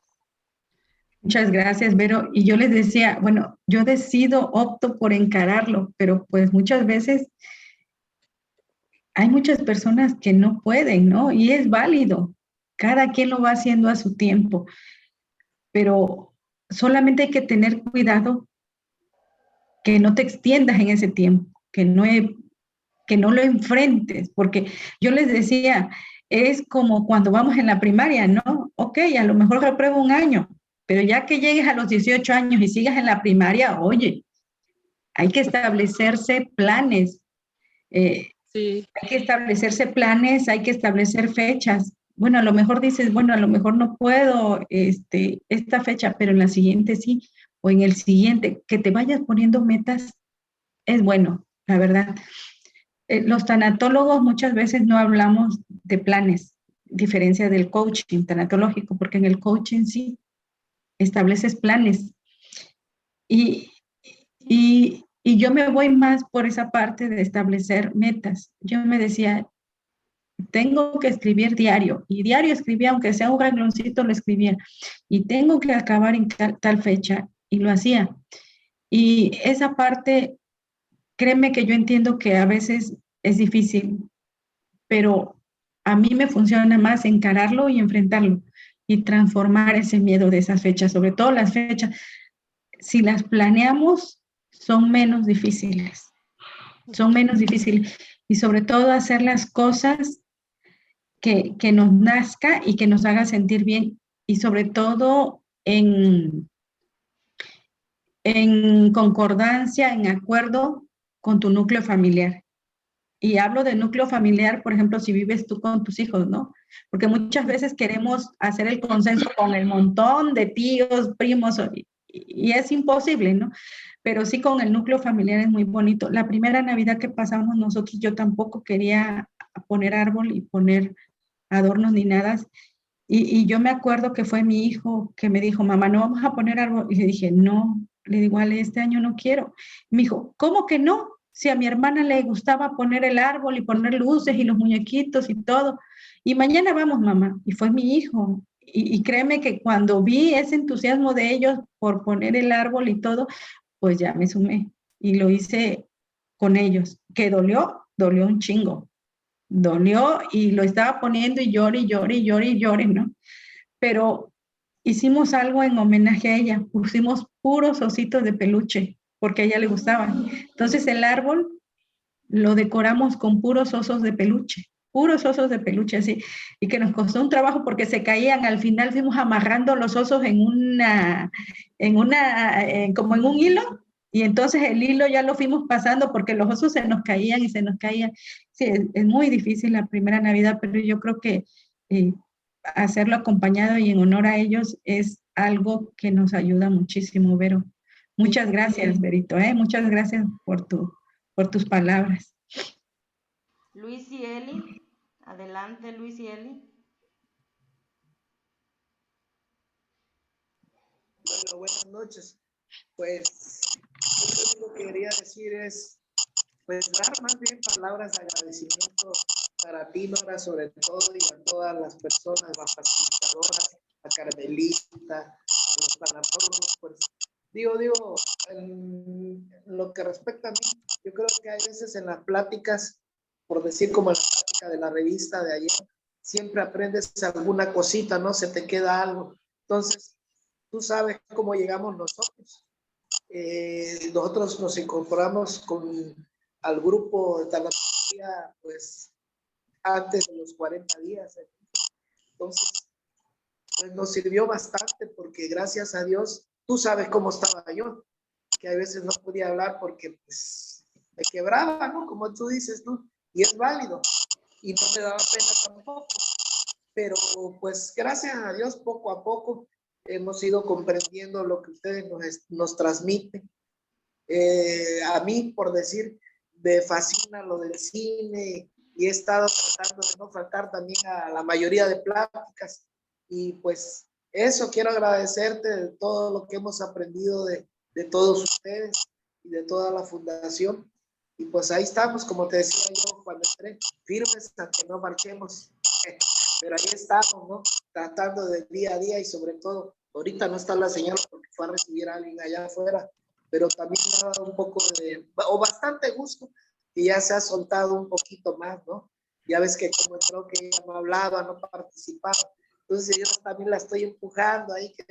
Muchas gracias, Vero. Y yo les decía, bueno, yo opto por encararlo, pero pues muchas veces hay muchas personas que no pueden, ¿no? Y es válido. Cada quien lo va haciendo a su tiempo, pero solamente hay que tener cuidado que no te extiendas en ese tiempo, que no lo enfrentes, porque yo les decía, es como cuando vamos en la primaria, ¿no? Ok, a lo mejor repruebo un año, pero ya que llegues a los 18 años y sigas en la primaria, oye, hay que establecerse planes. Sí. Hay que establecerse planes, hay que establecer fechas. Bueno, a lo mejor dices, bueno, a lo mejor no puedo esta fecha, pero en la siguiente sí, o en el siguiente, que te vayas poniendo metas es bueno, la verdad. Los tanatólogos muchas veces no hablamos de planes, diferencia del coaching tanatológico, porque en el coaching sí estableces planes. Y yo me voy más por esa parte de establecer metas. Yo me decía, tengo que escribir diario, y diario escribía, aunque sea un rengloncito, lo escribía, y tengo que acabar en tal fecha, y lo hacía. Y esa parte, créeme que yo entiendo que a veces es difícil, pero a mí me funciona más encararlo y enfrentarlo, y transformar ese miedo de esas fechas, sobre todo las fechas. Si las planeamos, son menos difíciles, y sobre todo hacer las cosas que nos nazca y que nos haga sentir bien, y sobre todo en en concordancia, en acuerdo con tu núcleo familiar. Y hablo de núcleo familiar, por ejemplo, si vives tú con tus hijos, ¿no? Porque muchas veces queremos hacer el consenso con el montón de tíos, primos, y es imposible, ¿no? Pero sí con el núcleo familiar es muy bonito. La primera Navidad que pasamos nosotros, yo tampoco quería poner árbol y poner adornos ni nada. Y yo me acuerdo que fue mi hijo que me dijo, mamá, no vamos a poner árbol. Y le dije, no, le digo, Ale, este año no quiero. Me dijo, ¿cómo que no? Si a mi hermana le gustaba poner el árbol y poner luces y los muñequitos y todo. Y mañana vamos, mamá. Y fue mi hijo. Y créeme que cuando vi ese entusiasmo de ellos por poner el árbol y todo, pues ya me sumé y lo hice con ellos. ¿Que dolió? Dolió un chingo. Dolió y lo estaba poniendo y llore, y llore, y llore, y llore, ¿no? Pero hicimos algo en homenaje a ella. Pusimos puros ositos de peluche porque a ella le gustaban. Entonces el árbol lo decoramos con puros osos de peluche así, y que nos costó un trabajo porque se caían. Al final fuimos amarrando los osos como en un hilo, y entonces el hilo ya lo fuimos pasando porque los osos se nos caían y se nos caían. Sí, es muy difícil la primera Navidad, pero yo creo que hacerlo acompañado y en honor a ellos es algo que nos ayuda muchísimo, Vero. Muchas gracias, Verito, muchas gracias por tus palabras. Luis y Eli. Adelante, Luis y Eli. Bueno, buenas noches. Pues lo único que quería decir es, pues, dar más bien palabras de agradecimiento para ti, Nora, sobre todo, y a todas las personas, las facilitadoras, a Carmelita, a los tanatólogos, pues, digo, en lo que respecta a mí, yo creo que hay veces en las pláticas, por decir como en la plática de la revista de ayer, siempre aprendes alguna cosita, ¿no? Se te queda algo. Entonces, tú sabes cómo llegamos nosotros. Nosotros nos incorporamos al grupo de tanatología, pues, antes de los 40 días. Entonces, pues nos sirvió bastante porque gracias a Dios, tú sabes cómo estaba yo, que a veces no podía hablar porque pues me quebraba, ¿no? Como tú dices, ¿no? Y es válido. Y no me daba pena tampoco. Pero pues gracias a Dios, poco a poco hemos ido comprendiendo lo que ustedes nos transmiten. A mí, por decir, me fascina lo del cine y he estado tratando de no faltar también a la mayoría de pláticas. Y pues eso, quiero agradecerte de todo lo que hemos aprendido de todos ustedes y de toda la fundación. Y pues ahí estamos, como te decía yo cuando entré, firmes hasta que no marchemos. Pero ahí estamos, ¿no? Tratando de día a día y sobre todo, ahorita no está la señora porque fue a recibir a alguien allá afuera, pero también me ha dado un poco o bastante gusto que ya se ha soltado un poquito más, ¿no? Ya ves que como entró que ella no hablaba, no participaba, entonces yo también la estoy empujando ahí, que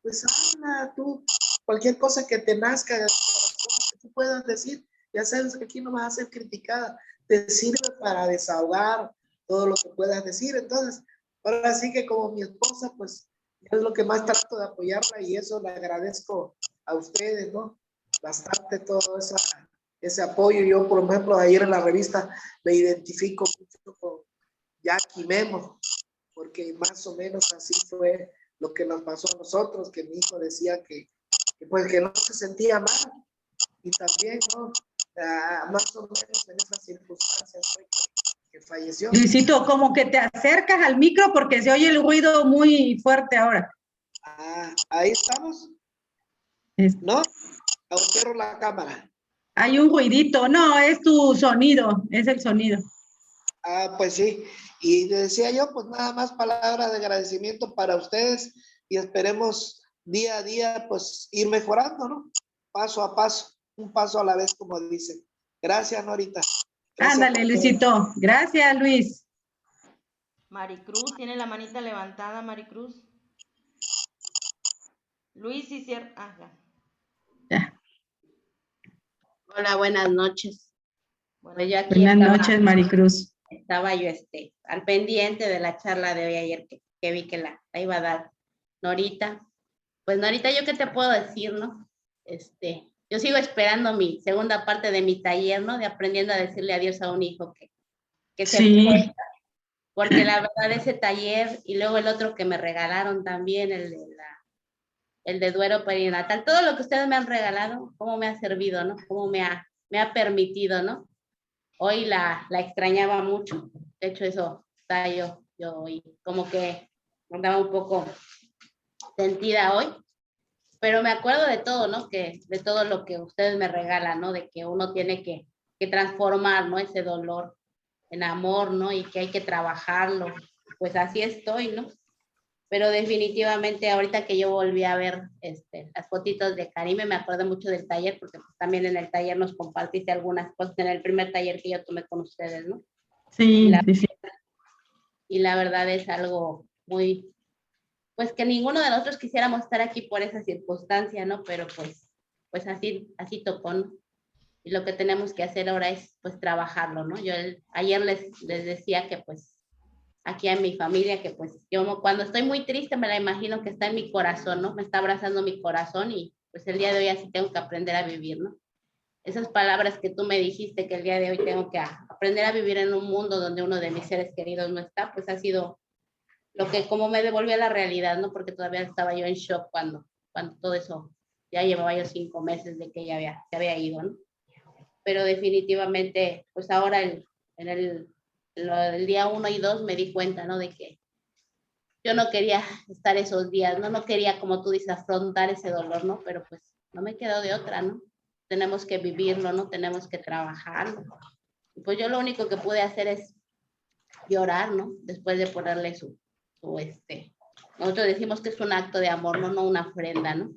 pues habla tú, cualquier cosa que te nazca, que tú puedas decir, ya sabes que aquí no vas a ser criticada, te sirve para desahogar todo lo que puedas decir. Entonces, ahora sí que como mi esposa, pues es lo que más trato de apoyarla y eso le agradezco a ustedes, ¿no? Bastante todo ese apoyo. Yo, por ejemplo, ayer en la revista me identifico mucho con Jackie Memo, porque más o menos así fue lo que nos pasó a nosotros, que mi hijo decía que pues que no se sentía mal y también, ¿no? Más o menos en esas circunstancias fue que falleció. Luisito, como que te acercas al micro porque se oye el ruido muy fuerte ahora. Ahí estamos. ¿No? ¿O cierro la cámara? Hay un ruidito. No, es tu sonido, es el sonido. Pues sí. Y decía yo, pues nada más palabras de agradecimiento para ustedes y esperemos día a día, pues ir mejorando, ¿no? Paso a paso, un paso a la vez, como dicen. Gracias, Norita. Gracias. Ándale, Luisito. Gracias, Luis. Maricruz, tiene la manita levantada, Maricruz. Luis y cierra. Ya. Hola, buenas noches. Bueno, yo aquí buenas noches, Maricruz. Estaba yo al pendiente de la charla de hoy ayer que vi que la iba a dar Norita. Pues Norita, ¿yo qué te puedo decir, no? yo sigo esperando mi segunda parte de mi taller, ¿no? De aprendiendo a decirle adiós a un hijo que se fue. Porque la verdad ese taller y luego el otro que me regalaron también, el de duelo perinatal, todo lo que ustedes me han regalado, cómo me ha servido, ¿no? Cómo me ha permitido, ¿no? Hoy la extrañaba mucho. De hecho, eso está yo hoy como que andaba un poco sentida hoy, pero me acuerdo de todo, ¿no? De todo lo que ustedes me regalan, ¿no? De que uno tiene que transformar, ¿no? Ese dolor en amor, ¿no? Y que hay que trabajarlo. Pues así estoy, ¿no? Pero definitivamente ahorita que yo volví a ver las fotitos de Karime, me acuerdo mucho del taller, porque pues, también en el taller nos compartiste algunas cosas, en el primer taller que yo tomé con ustedes, ¿no? Sí, sí. Y la verdad es algo muy, pues que ninguno de nosotros quisiéramos estar aquí por esa circunstancia, ¿no? Pero pues así tocó, ¿no? Y lo que tenemos que hacer ahora es pues trabajarlo, ¿no? Yo ayer les decía que pues aquí en mi familia, que pues yo cuando estoy muy triste me la imagino que está en mi corazón, ¿no? Me está abrazando mi corazón y pues el día de hoy así tengo que aprender a vivir, ¿no? Esas palabras que tú me dijiste que el día de hoy tengo que aprender a vivir en un mundo donde uno de mis seres queridos no está, pues ha sido lo que como me devolvió a la realidad, ¿no? Porque todavía estaba yo en shock cuando todo eso, ya llevaba yo 5 meses de que ella se había ido, ¿no? Pero definitivamente, pues ahora el día 1 y 2 me di cuenta, ¿no? De que yo no quería estar esos días, ¿no? No quería, como tú dices, afrontar ese dolor, ¿no? Pero pues no me quedó de otra, ¿no? Tenemos que vivirlo, ¿no? Tenemos que trabajarlo. Y pues yo lo único que pude hacer es llorar, ¿no? Después de ponerle nosotros decimos que es un acto de amor, no una ofrenda, ¿no?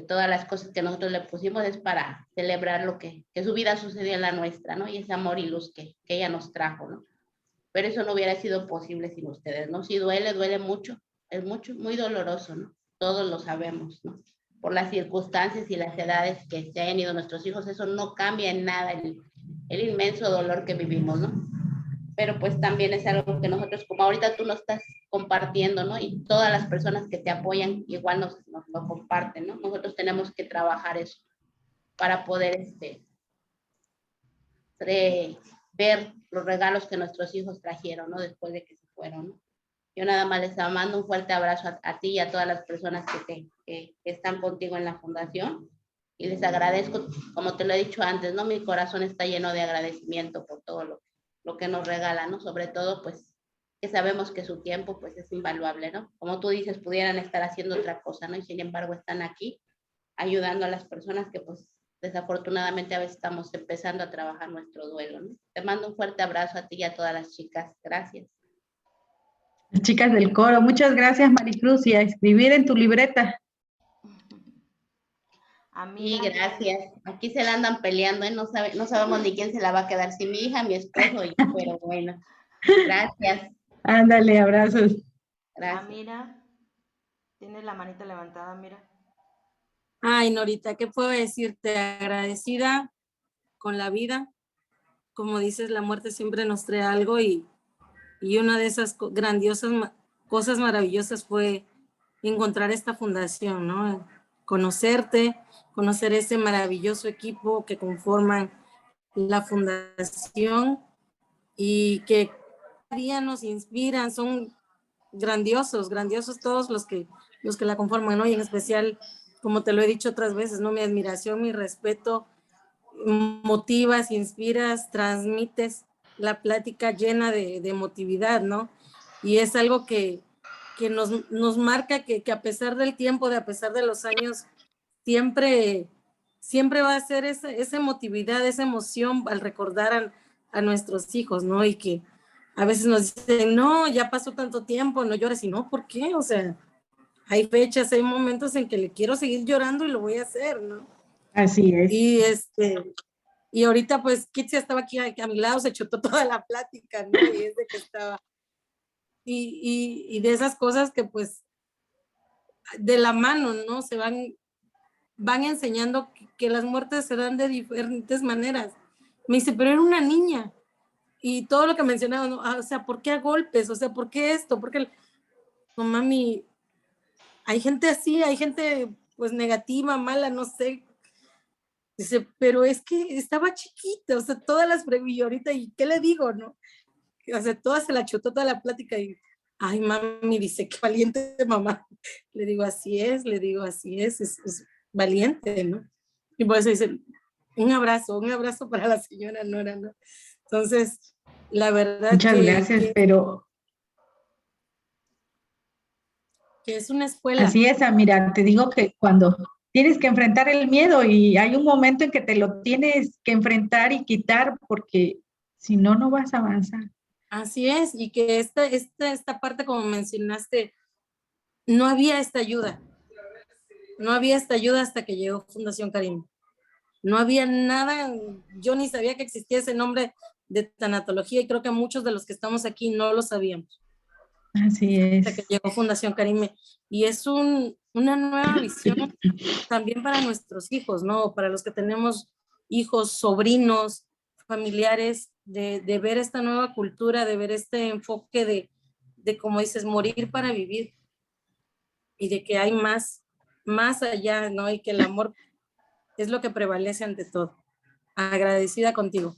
Todas las cosas que nosotros le pusimos es para celebrar lo que su vida sucedió en la nuestra, ¿no? Y ese amor y luz que ella nos trajo, ¿no? Pero eso no hubiera sido posible sin ustedes, ¿no? Si duele mucho, es mucho, muy doloroso, ¿no? Todos lo sabemos, ¿no? Por las circunstancias y las edades que se hayan ido nuestros hijos, eso no cambia en nada el inmenso dolor que vivimos, ¿no? Pero pues también es algo que nosotros, como ahorita tú nos estás compartiendo, ¿no? Y todas las personas que te apoyan igual nos lo comparten, ¿no? Nosotros tenemos que trabajar eso para poder ver los regalos que nuestros hijos trajeron, ¿no? Después de que se fueron, ¿no? Yo nada más les mando un fuerte abrazo a ti y a todas las personas que están contigo en la fundación y les agradezco, como te lo he dicho antes, ¿no? Mi corazón está lleno de agradecimiento por todo lo que nos regalan, ¿no? Sobre todo, pues, que sabemos que su tiempo, pues, es invaluable, ¿no? Como tú dices, pudieran estar haciendo otra cosa, ¿no? Y sin embargo están aquí ayudando a las personas que, pues, desafortunadamente a veces estamos empezando a trabajar nuestro duelo, ¿no? Te mando un fuerte abrazo a ti y a todas las chicas. Gracias. Las chicas del coro, muchas gracias, Maricruz, y a escribir en tu libreta. Sí, gracias. Aquí se la andan peleando, ¿eh? No sabemos ni quién se la va a quedar, si mi hija, mi esposo, pero bueno. Gracias. Ándale, abrazos. Gracias. Mira, tienes la manita levantada, mira. Ay, Norita, ¿qué puedo decirte? Agradecida con la vida. Como dices, la muerte siempre nos trae algo y una de esas grandiosas cosas maravillosas fue encontrar esta fundación, ¿no? Conocerte, conocer ese maravilloso equipo que conforman la fundación y que cada día nos inspiran, son grandiosos todos los que la conforman, ¿no? Y en especial, como te lo he dicho otras veces, ¿no? Mi admiración, mi respeto, motivas, inspiras, transmites la plática llena de emotividad, ¿no? Y es algo que nos marca que a pesar del tiempo, a pesar de los años, siempre va a ser esa emotividad, esa emoción al recordar a nuestros hijos, ¿no? Y que a veces nos dicen, no, ya pasó tanto tiempo, no llores, y no, ¿por qué? O sea, hay fechas, hay momentos en que le quiero seguir llorando y lo voy a hacer, ¿no? Así es. Y ahorita pues Kitsia estaba aquí a mi lado, se chutó toda la plática, ¿no? Y es de que estaba... Y de esas cosas que pues de la mano, ¿no? Se van enseñando que las muertes se dan de diferentes maneras. Me dice, pero era una niña. Y todo lo que mencionaba, ¿no? O sea, ¿por qué a golpes? O sea, ¿por qué esto? ¿Por qué? No, mami, hay gente así, hay gente pues negativa, mala, no sé. Dice, pero es que estaba chiquita, o sea, todas las y ahorita, ¿y qué le digo, no? O sea, toda se la chutó toda la plática y, ay, mami, dice, qué valiente mamá. Le digo, así es, es valiente, ¿no? Y por eso dice, un abrazo para la señora Nora, ¿no? Entonces, la verdad Muchas gracias, pero que es una escuela. así es, mira, te digo que cuando tienes que enfrentar el miedo y hay un momento en que te lo tienes que enfrentar y quitar porque si no, no vas a avanzar. Así es, y que esta parte, como mencionaste, no había esta ayuda. No había esta ayuda hasta que llegó Fundación Karim. No había nada, yo ni sabía que existía ese nombre de tanatología y creo que muchos de los que estamos aquí no lo sabíamos. Así es. Hasta que llegó Fundación Karim. Y es una nueva visión también para nuestros hijos, ¿no? Para los que tenemos hijos, sobrinos, familiares, de ver esta nueva cultura, de ver este enfoque de como dices, morir para vivir y de que hay más allá, ¿no? Y que el amor es lo que prevalece ante todo. Agradecida contigo.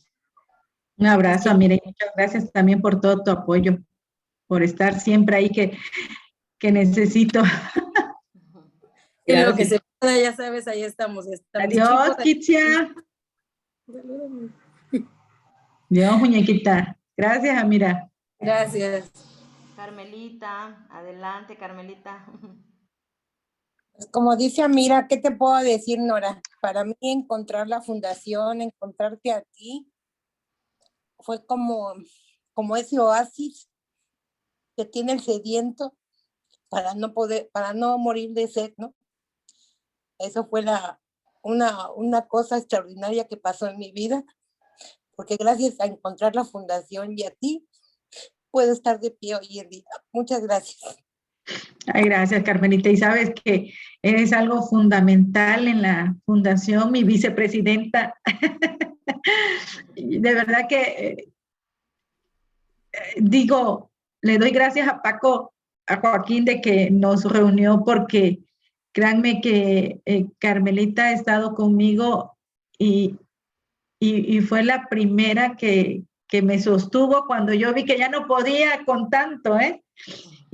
Un abrazo, mire, muchas gracias también por todo tu apoyo, por estar siempre ahí que necesito. En lo que se pueda, ya sabes, ahí estamos. Adiós, Kitsia. Adiós, muñequita. Gracias, Amira. Gracias. Carmelita, adelante, Carmelita. Como dice Amira, ¿qué te puedo decir, Nora? Para mí encontrar la fundación, encontrarte a ti, fue como ese oasis que tiene el sediento para no morir de sed, ¿no? Eso fue una cosa extraordinaria que pasó en mi vida, porque gracias a encontrar la fundación y a ti, puedo estar de pie hoy en día. Muchas gracias. Ay, gracias, Carmelita. Y sabes que eres algo fundamental en la fundación, mi vicepresidenta. De verdad que digo, le doy gracias a Paco, a Joaquín, de que nos reunió porque créanme que Carmelita ha estado conmigo y fue la primera que me sostuvo cuando yo vi que ya no podía con tanto, ¿eh?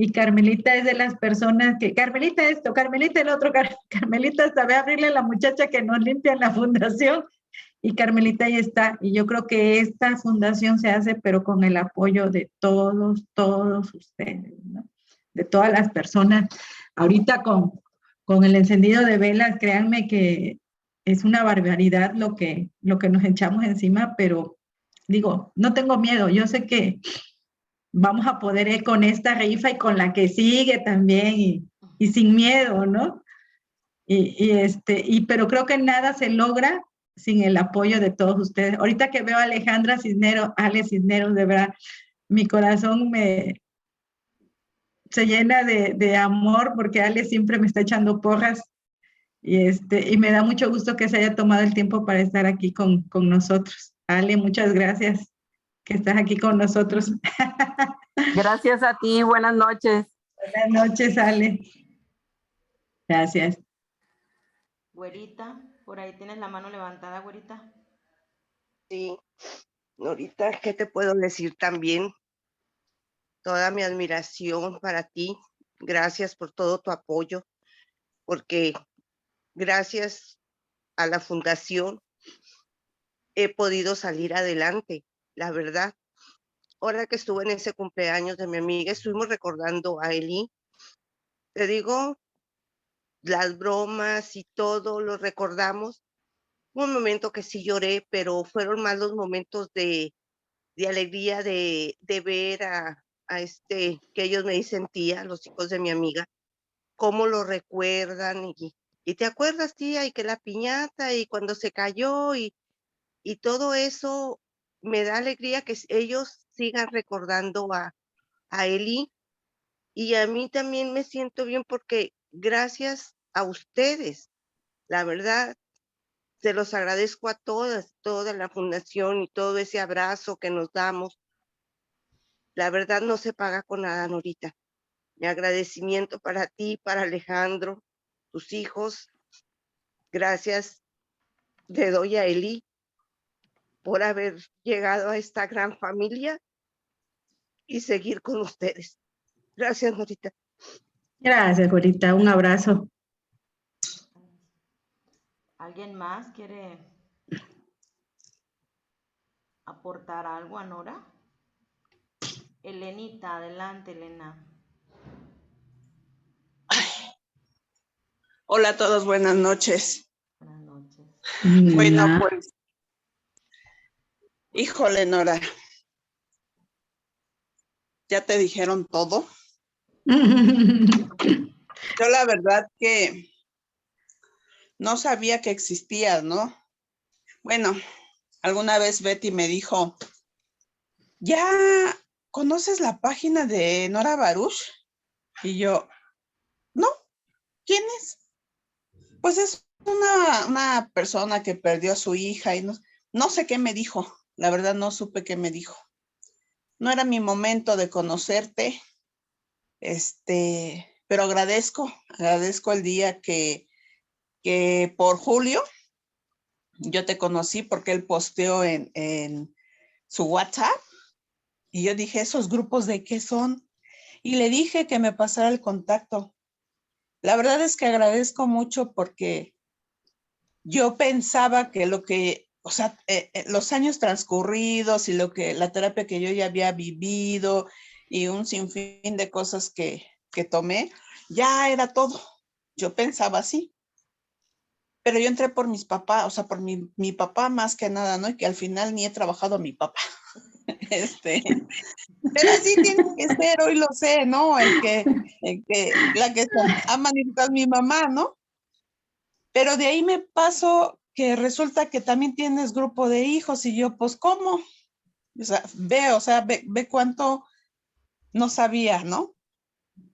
Y Carmelita es de las personas que, Carmelita esto, Carmelita el otro, Carmelita sabe abrirle a la muchacha que nos limpia en la fundación y Carmelita ahí está. Y yo creo que esta fundación se hace, pero con el apoyo de todos ustedes, ¿no? De todas las personas. Ahorita con el encendido de velas, créanme que es una barbaridad lo que nos echamos encima, pero digo, no tengo miedo, yo sé que vamos a poder ir con esta rifa y con la que sigue también y sin miedo, ¿no? Pero creo que nada se logra sin el apoyo de todos ustedes. Ahorita que veo a Alejandra Cisneros, Ale Cisneros, de verdad, mi corazón se llena de amor porque Ale siempre me está echando porras y me da mucho gusto que se haya tomado el tiempo para estar aquí con nosotros. Ale, muchas gracias que estás aquí con nosotros. Gracias a ti, buenas noches. Buenas noches, Ale. Gracias. Güerita, por ahí tienes la mano levantada, güerita. Sí, Norita, ¿qué te puedo decir también? Toda mi admiración para ti. Gracias por todo tu apoyo, porque gracias a la fundación he podido salir adelante, la verdad. Ahora que estuve en ese cumpleaños de mi amiga, estuvimos recordando a Eli. Te digo, las bromas y todo lo recordamos. Un momento que sí lloré, pero fueron más los momentos de alegría de ver a que ellos me dicen tía, los hijos de mi amiga, cómo lo recuerdan y te acuerdas, tía, y que la piñata y cuando se cayó y todo eso me da alegría que ellos sigan recordando a Eli y a mí también me siento bien porque gracias a ustedes, la verdad, se los agradezco a toda la fundación y todo ese abrazo que nos damos. La verdad no se paga con nada, Norita. Mi agradecimiento para ti, para Alejandro, tus hijos, Gracias le doy a Eli por haber llegado a esta gran familia y seguir con ustedes. Gracias, Norita. Gracias, Gorita. Un abrazo. ¿Alguien más quiere aportar algo a Nora? Elenita, adelante, Elena. Hola a todos, buenas noches. Buenas noches. Bueno, pues, híjole, Nora, ¿ya te dijeron todo? Yo la verdad que no sabía que existías, ¿no? Bueno, alguna vez Betty me dijo, ¿ya conoces la página de Nora Baruch? Y yo, no, ¿quién es? Pues es una persona que perdió a su hija y no sé qué me dijo. La verdad no supe qué me dijo. No era mi momento de conocerte, pero agradezco el día que por Julio yo te conocí porque él posteó en su WhatsApp y yo dije, ¿esos grupos de qué son? Y le dije que me pasara el contacto. La verdad es que agradezco mucho porque yo pensaba que los años transcurridos y la terapia que yo ya había vivido y un sinfín de cosas que tomé, ya era todo. Yo pensaba así. Pero yo entré por mis papás, o sea, por mi papá más que nada, ¿no? Y que al final ni he trabajado a mi papá. Pero así tiene que ser, hoy lo sé, ¿no? La que ha manifestado mi mamá, ¿no? Pero de ahí me paso que resulta que también tienes grupo de hijos y yo, pues, ¿cómo? O sea, ve cuánto no sabía, ¿no?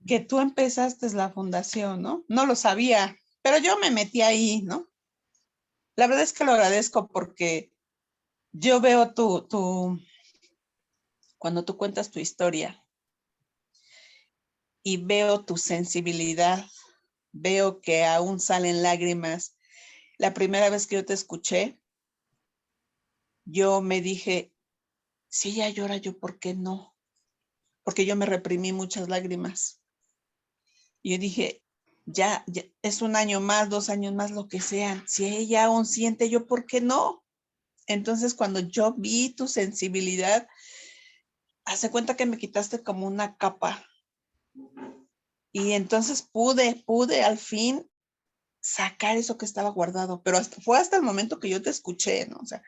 Que tú empezaste la fundación, ¿no? No lo sabía, pero yo me metí ahí, ¿no? La verdad es que lo agradezco porque yo veo cuando tú cuentas tu historia y veo tu sensibilidad, veo que aún salen lágrimas. La primera vez que yo te escuché, yo me dije, si ella llora, ¿yo por qué no? Porque yo me reprimí muchas lágrimas. Y yo dije, ya es 1 año más, 2 años más, lo que sean. Si ella aún siente, ¿yo por qué no? Entonces, cuando yo vi tu sensibilidad, hace cuenta que me quitaste como una capa. Y entonces pude al fin sacar eso que estaba guardado, pero fue hasta el momento que yo te escuché, ¿no? O sea,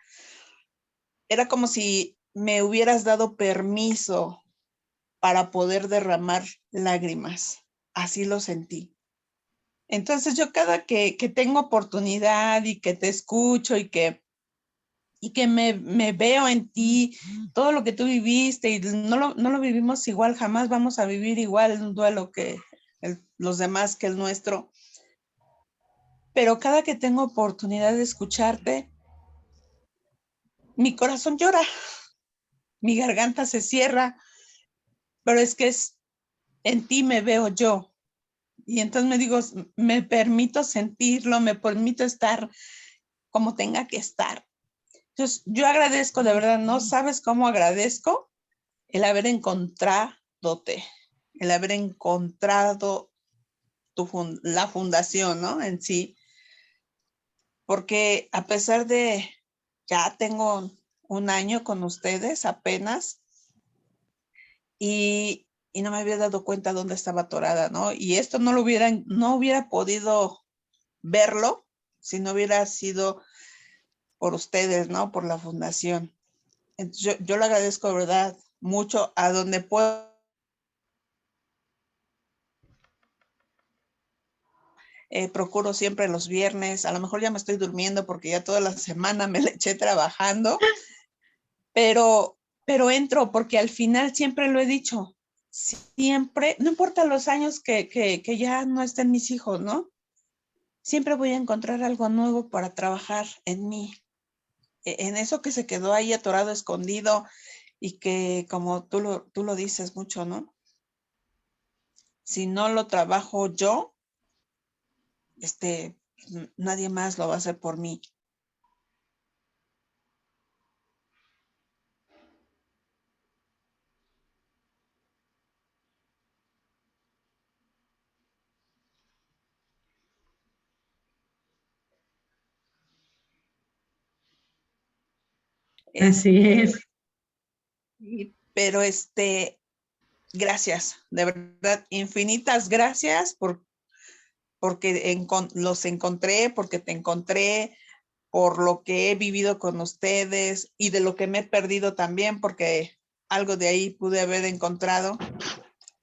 era como si me hubieras dado permiso para poder derramar lágrimas. Así lo sentí. Entonces yo cada que tengo oportunidad y que te escucho y que me veo en ti, todo lo que tú viviste y no lo vivimos igual, jamás vamos a vivir igual un duelo que los demás que el nuestro. Pero cada que tengo oportunidad de escucharte, mi corazón llora, mi garganta se cierra, pero es que en ti me veo yo. Y entonces me digo, me permito sentirlo, me permito estar como tenga que estar. Entonces, yo agradezco, de verdad, no sabes cómo agradezco el haber encontradote, el haber encontrado la fundación, ¿no? En sí. Porque a pesar de, ya tengo 1 año con ustedes apenas, y no me había dado cuenta dónde estaba atorada, ¿no? Y esto no hubiera podido verlo si no hubiera sido por ustedes, ¿no? Por la fundación. Entonces, yo le agradezco, de verdad, mucho a donde puedo. Procuro siempre los viernes, a lo mejor ya me estoy durmiendo porque ya toda la semana me la eché trabajando, pero entro porque al final siempre lo he dicho, siempre, no importa los años que ya no estén mis hijos, ¿no? Siempre voy a encontrar algo nuevo para trabajar en mí, en eso que se quedó ahí atorado, escondido y que como tú lo dices mucho, ¿no? Si no lo trabajo yo, nadie más lo va a hacer por mí. Así es. Pero gracias, de verdad, infinitas gracias porque los encontré, porque te encontré, por lo que he vivido con ustedes y de lo que me he perdido también, porque algo de ahí pude haber encontrado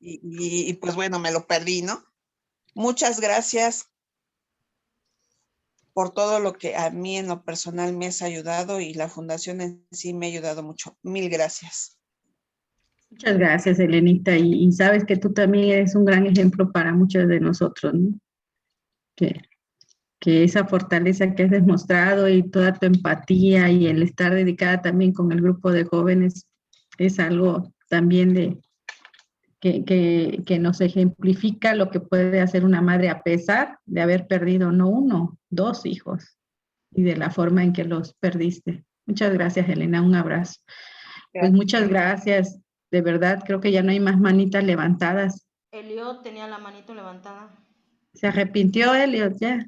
y pues bueno, me lo perdí, ¿no? Muchas gracias por todo lo que a mí en lo personal me has ayudado y la fundación en sí me ha ayudado mucho. Mil gracias. Muchas gracias, Elenita. Y sabes que tú también eres un gran ejemplo para muchos de nosotros, ¿no? Que esa fortaleza que has demostrado y toda tu empatía y el estar dedicada también con el grupo de jóvenes es algo también que nos ejemplifica lo que puede hacer una madre a pesar de haber perdido no uno, dos hijos y de la forma en que los perdiste. Muchas gracias, Elena. Un abrazo. Pues muchas gracias. De verdad, creo que ya no hay más manitas levantadas. Eliot tenía la manito levantada. Se arrepintió, Eliot, ya.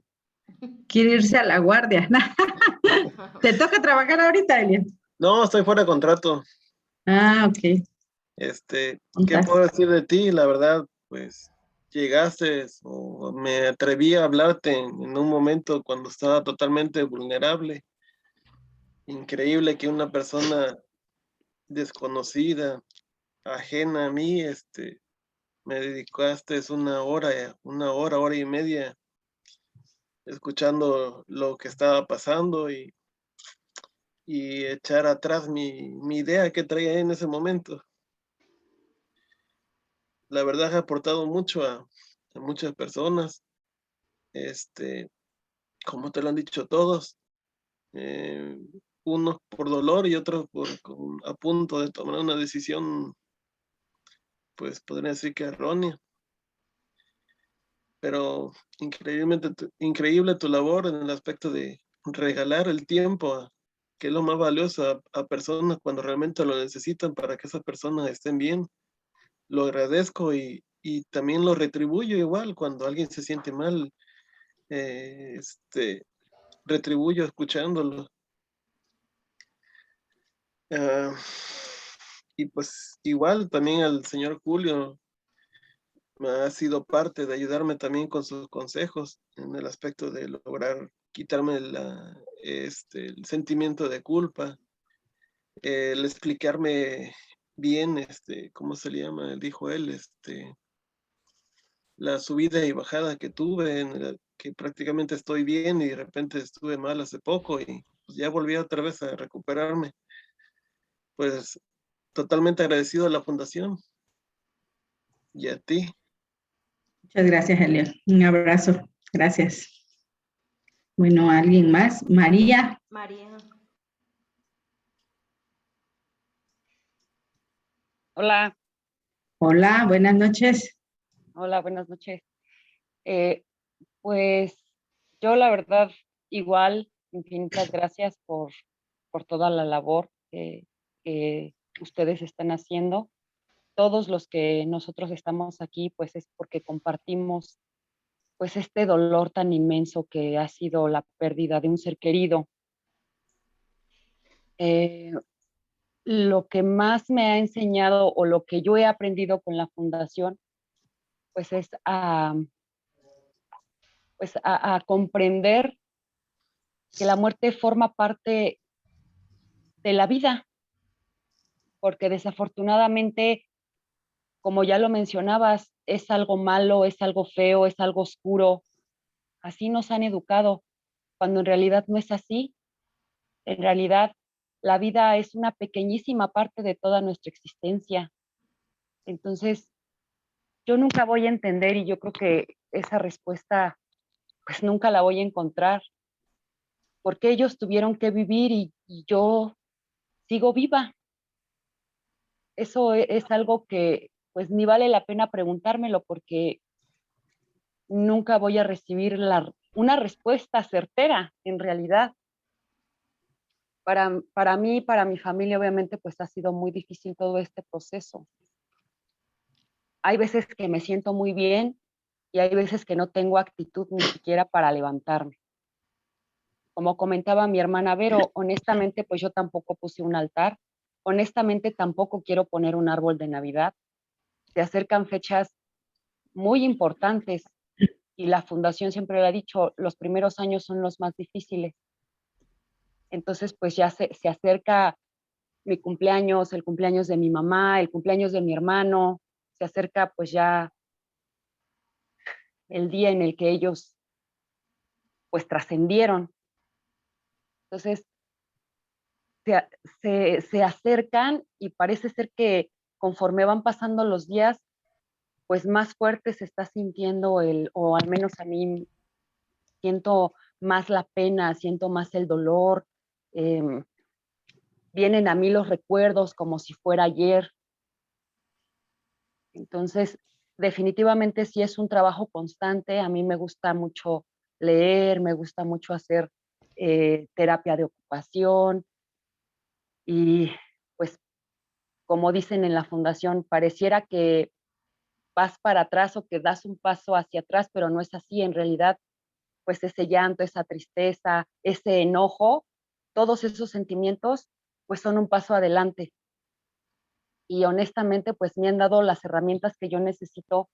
Quiere irse a la guardia. ¿Te toca trabajar ahorita, Eliot? No, estoy fuera de contrato. Ah, ok. ¿Qué puedo decir de ti? La verdad, pues llegaste o me atreví a hablarte en un momento cuando estaba totalmente vulnerable. Increíble que una persona desconocida, ajena a mí, me dedicaste hora y media escuchando lo que estaba pasando y echar atrás mi idea que traía en ese momento. La verdad ha aportado mucho a muchas personas, como te lo han dicho todos, unos por dolor y otros a punto de tomar una decisión, pues podría decir que errónea. Pero increíble tu labor en el aspecto de regalar el tiempo, que es lo más valioso a personas cuando realmente lo necesitan para que esas personas estén bien. Lo agradezco y también lo retribuyo igual cuando alguien se siente mal, retribuyo escuchándolo. Y pues igual también al señor Julio ha sido parte de ayudarme también con sus consejos en el aspecto de lograr quitarme el sentimiento de culpa, el explicarme bien, ¿cómo se le llama? Dijo él, la subida y bajada que tuve, que prácticamente estoy bien y de repente estuve mal hace poco y pues ya volví otra vez a recuperarme. Pues totalmente agradecido a la fundación y a ti. Muchas gracias, Eliot. Un abrazo. Gracias. Bueno, ¿alguien más? María. María. Hola. Hola, buenas noches. Hola, buenas noches. Pues yo la verdad, igual, infinitas gracias por toda la labor que ustedes están haciendo. Todos los que nosotros estamos aquí, pues es porque compartimos pues este dolor tan inmenso que ha sido la pérdida de un ser querido. Lo que más me ha enseñado o lo que yo he aprendido con la fundación, pues es a comprender que la muerte forma parte de la vida, porque desafortunadamente, como ya lo mencionabas, es algo malo, es algo feo, es algo oscuro. Así nos han educado, cuando en realidad no es así. En realidad, la vida es una pequeñísima parte de toda nuestra existencia. Entonces, yo nunca voy a entender y yo creo que esa respuesta, pues nunca la voy a encontrar. ¿Por qué ellos tuvieron que vivir y yo sigo viva? Eso es algo que pues ni vale la pena preguntármelo porque nunca voy a recibir la una respuesta certera en realidad. Para mí, para mi familia, obviamente, pues ha sido muy difícil todo este proceso. Hay veces que me siento muy bien y hay veces que no tengo actitud ni siquiera para levantarme. Como comentaba mi hermana Vero, honestamente, pues yo tampoco puse un altar. Honestamente, tampoco quiero poner un árbol de Navidad. Se acercan fechas muy importantes y la fundación siempre lo ha dicho, los primeros años son los más difíciles. Entonces, pues ya se acerca mi cumpleaños, el cumpleaños de mi mamá, el cumpleaños de mi hermano, se acerca pues ya el día en el que ellos pues trascendieron. Entonces, se acercan y parece ser que conforme van pasando los días, pues más fuerte se está sintiendo o al menos a mí siento más la pena, siento más el dolor, vienen a mí los recuerdos como si fuera ayer. Entonces, definitivamente sí es un trabajo constante. A mí me gusta mucho leer, me gusta mucho hacer terapia de ocupación y pues como dicen en la fundación, pareciera que vas para atrás o que das un paso hacia atrás, pero no es así. En realidad, pues ese llanto, esa tristeza, ese enojo, todos esos sentimientos, pues son un paso adelante. Y honestamente, pues me han dado las herramientas que yo necesito,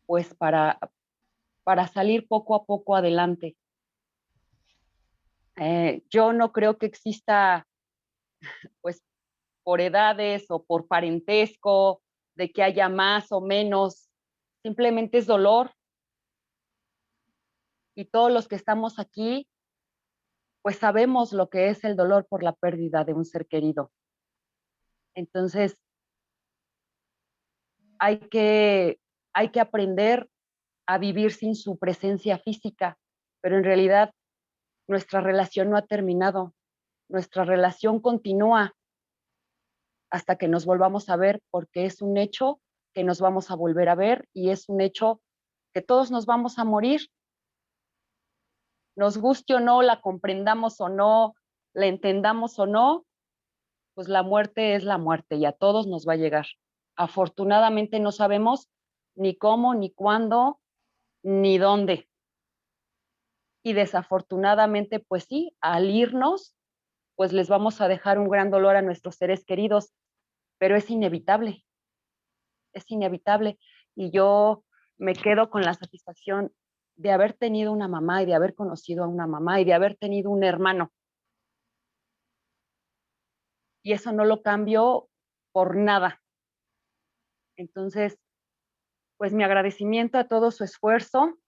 pues para salir poco a poco adelante. Yo no creo que exista, pues, por edades o por parentesco, de que haya más o menos, simplemente es dolor. Y todos los que estamos aquí, pues sabemos lo que es el dolor por la pérdida de un ser querido. Entonces, hay que aprender a vivir sin su presencia física, pero en realidad nuestra relación no ha terminado, nuestra relación continúa hasta que nos volvamos a ver, porque es un hecho que nos vamos a volver a ver y es un hecho que todos nos vamos a morir. Nos guste o no, la comprendamos o no, la entendamos o no, pues la muerte es la muerte y a todos nos va a llegar. Afortunadamente no sabemos ni cómo, ni cuándo, ni dónde. Y desafortunadamente, pues sí, al irnos, pues les vamos a dejar un gran dolor a nuestros seres queridos, pero es inevitable. Es inevitable. Y yo me quedo con la satisfacción de haber tenido una mamá y de haber conocido a una mamá y de haber tenido un hermano. Y eso no lo cambio por nada. Entonces, pues mi agradecimiento a todo su esfuerzo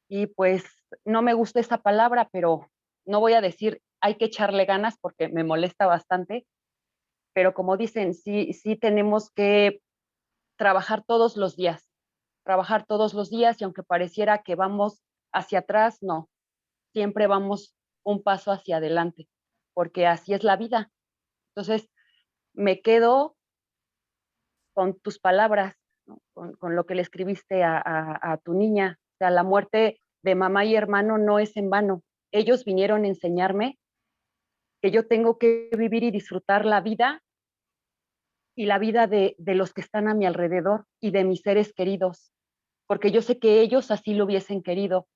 y pues no me gusta esa palabra, pero no voy a decir hay que echarle ganas porque me molesta bastante, pero como dicen, sí tenemos que trabajar todos los días y aunque pareciera que vamos hacia atrás, no, siempre vamos un paso hacia adelante, porque así es la vida. Entonces, me quedo con tus palabras, ¿no? Con lo que le escribiste a tu niña. O sea, la muerte de mamá y hermano no es en vano. Ellos vinieron a enseñarme que yo tengo que vivir y disfrutar la vida y la vida de los que están a mi alrededor y de mis seres queridos, porque yo sé que ellos así lo hubiesen querido.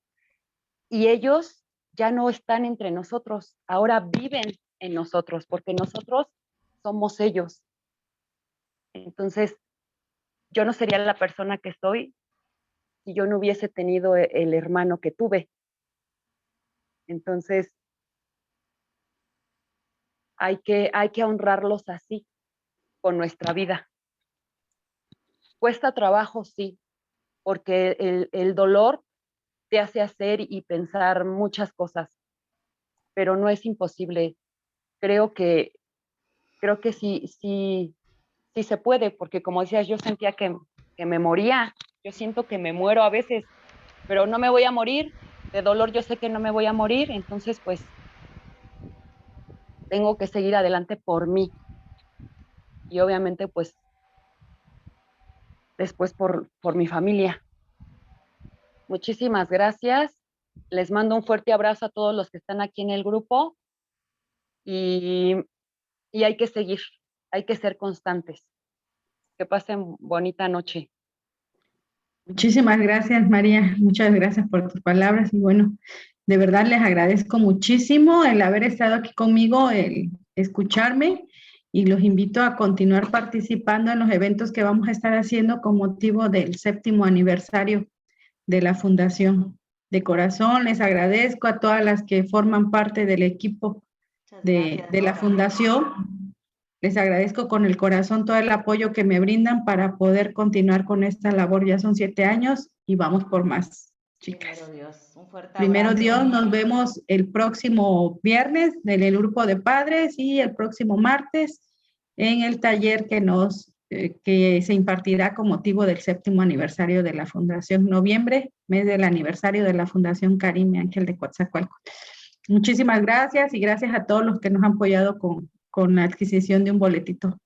Y ellos ya no están entre nosotros, ahora viven en nosotros, porque nosotros somos ellos. Entonces, yo no sería la persona que soy si yo no hubiese tenido el hermano que tuve. Entonces, hay que honrarlos así, con nuestra vida. Cuesta trabajo, sí, porque el dolor te hace hacer y pensar muchas cosas, pero no es imposible. Creo que sí se puede, porque como decías, yo sentía que me moría, yo siento que me muero a veces, pero no me voy a morir, de dolor yo sé que no me voy a morir, entonces pues tengo que seguir adelante por mí. Y obviamente pues después por mi familia. Muchísimas gracias. Les mando un fuerte abrazo a todos los que están aquí en el grupo y hay que seguir, hay que ser constantes. Que pasen bonita noche. Muchísimas gracias, María. Muchas gracias por tus palabras y bueno, de verdad les agradezco muchísimo el haber estado aquí conmigo, el escucharme y los invito a continuar participando en los eventos que vamos a estar haciendo con motivo del 7º aniversario de la Fundación. De corazón les agradezco a todas las que forman parte del equipo de la Fundación. Les agradezco con el corazón todo el apoyo que me brindan para poder continuar con esta labor. Ya son 7 años y vamos por más, chicas. Primero Dios, un fuerte Primero abrazo. Dios, nos vemos el próximo viernes en el grupo de padres y el próximo martes en el taller que se impartirá con motivo del 7º aniversario de la Fundación. Noviembre, mes del aniversario de la Fundación Karime Ángel de Coatzacoalcos. Muchísimas gracias y gracias a todos los que nos han apoyado con la adquisición de un boletito.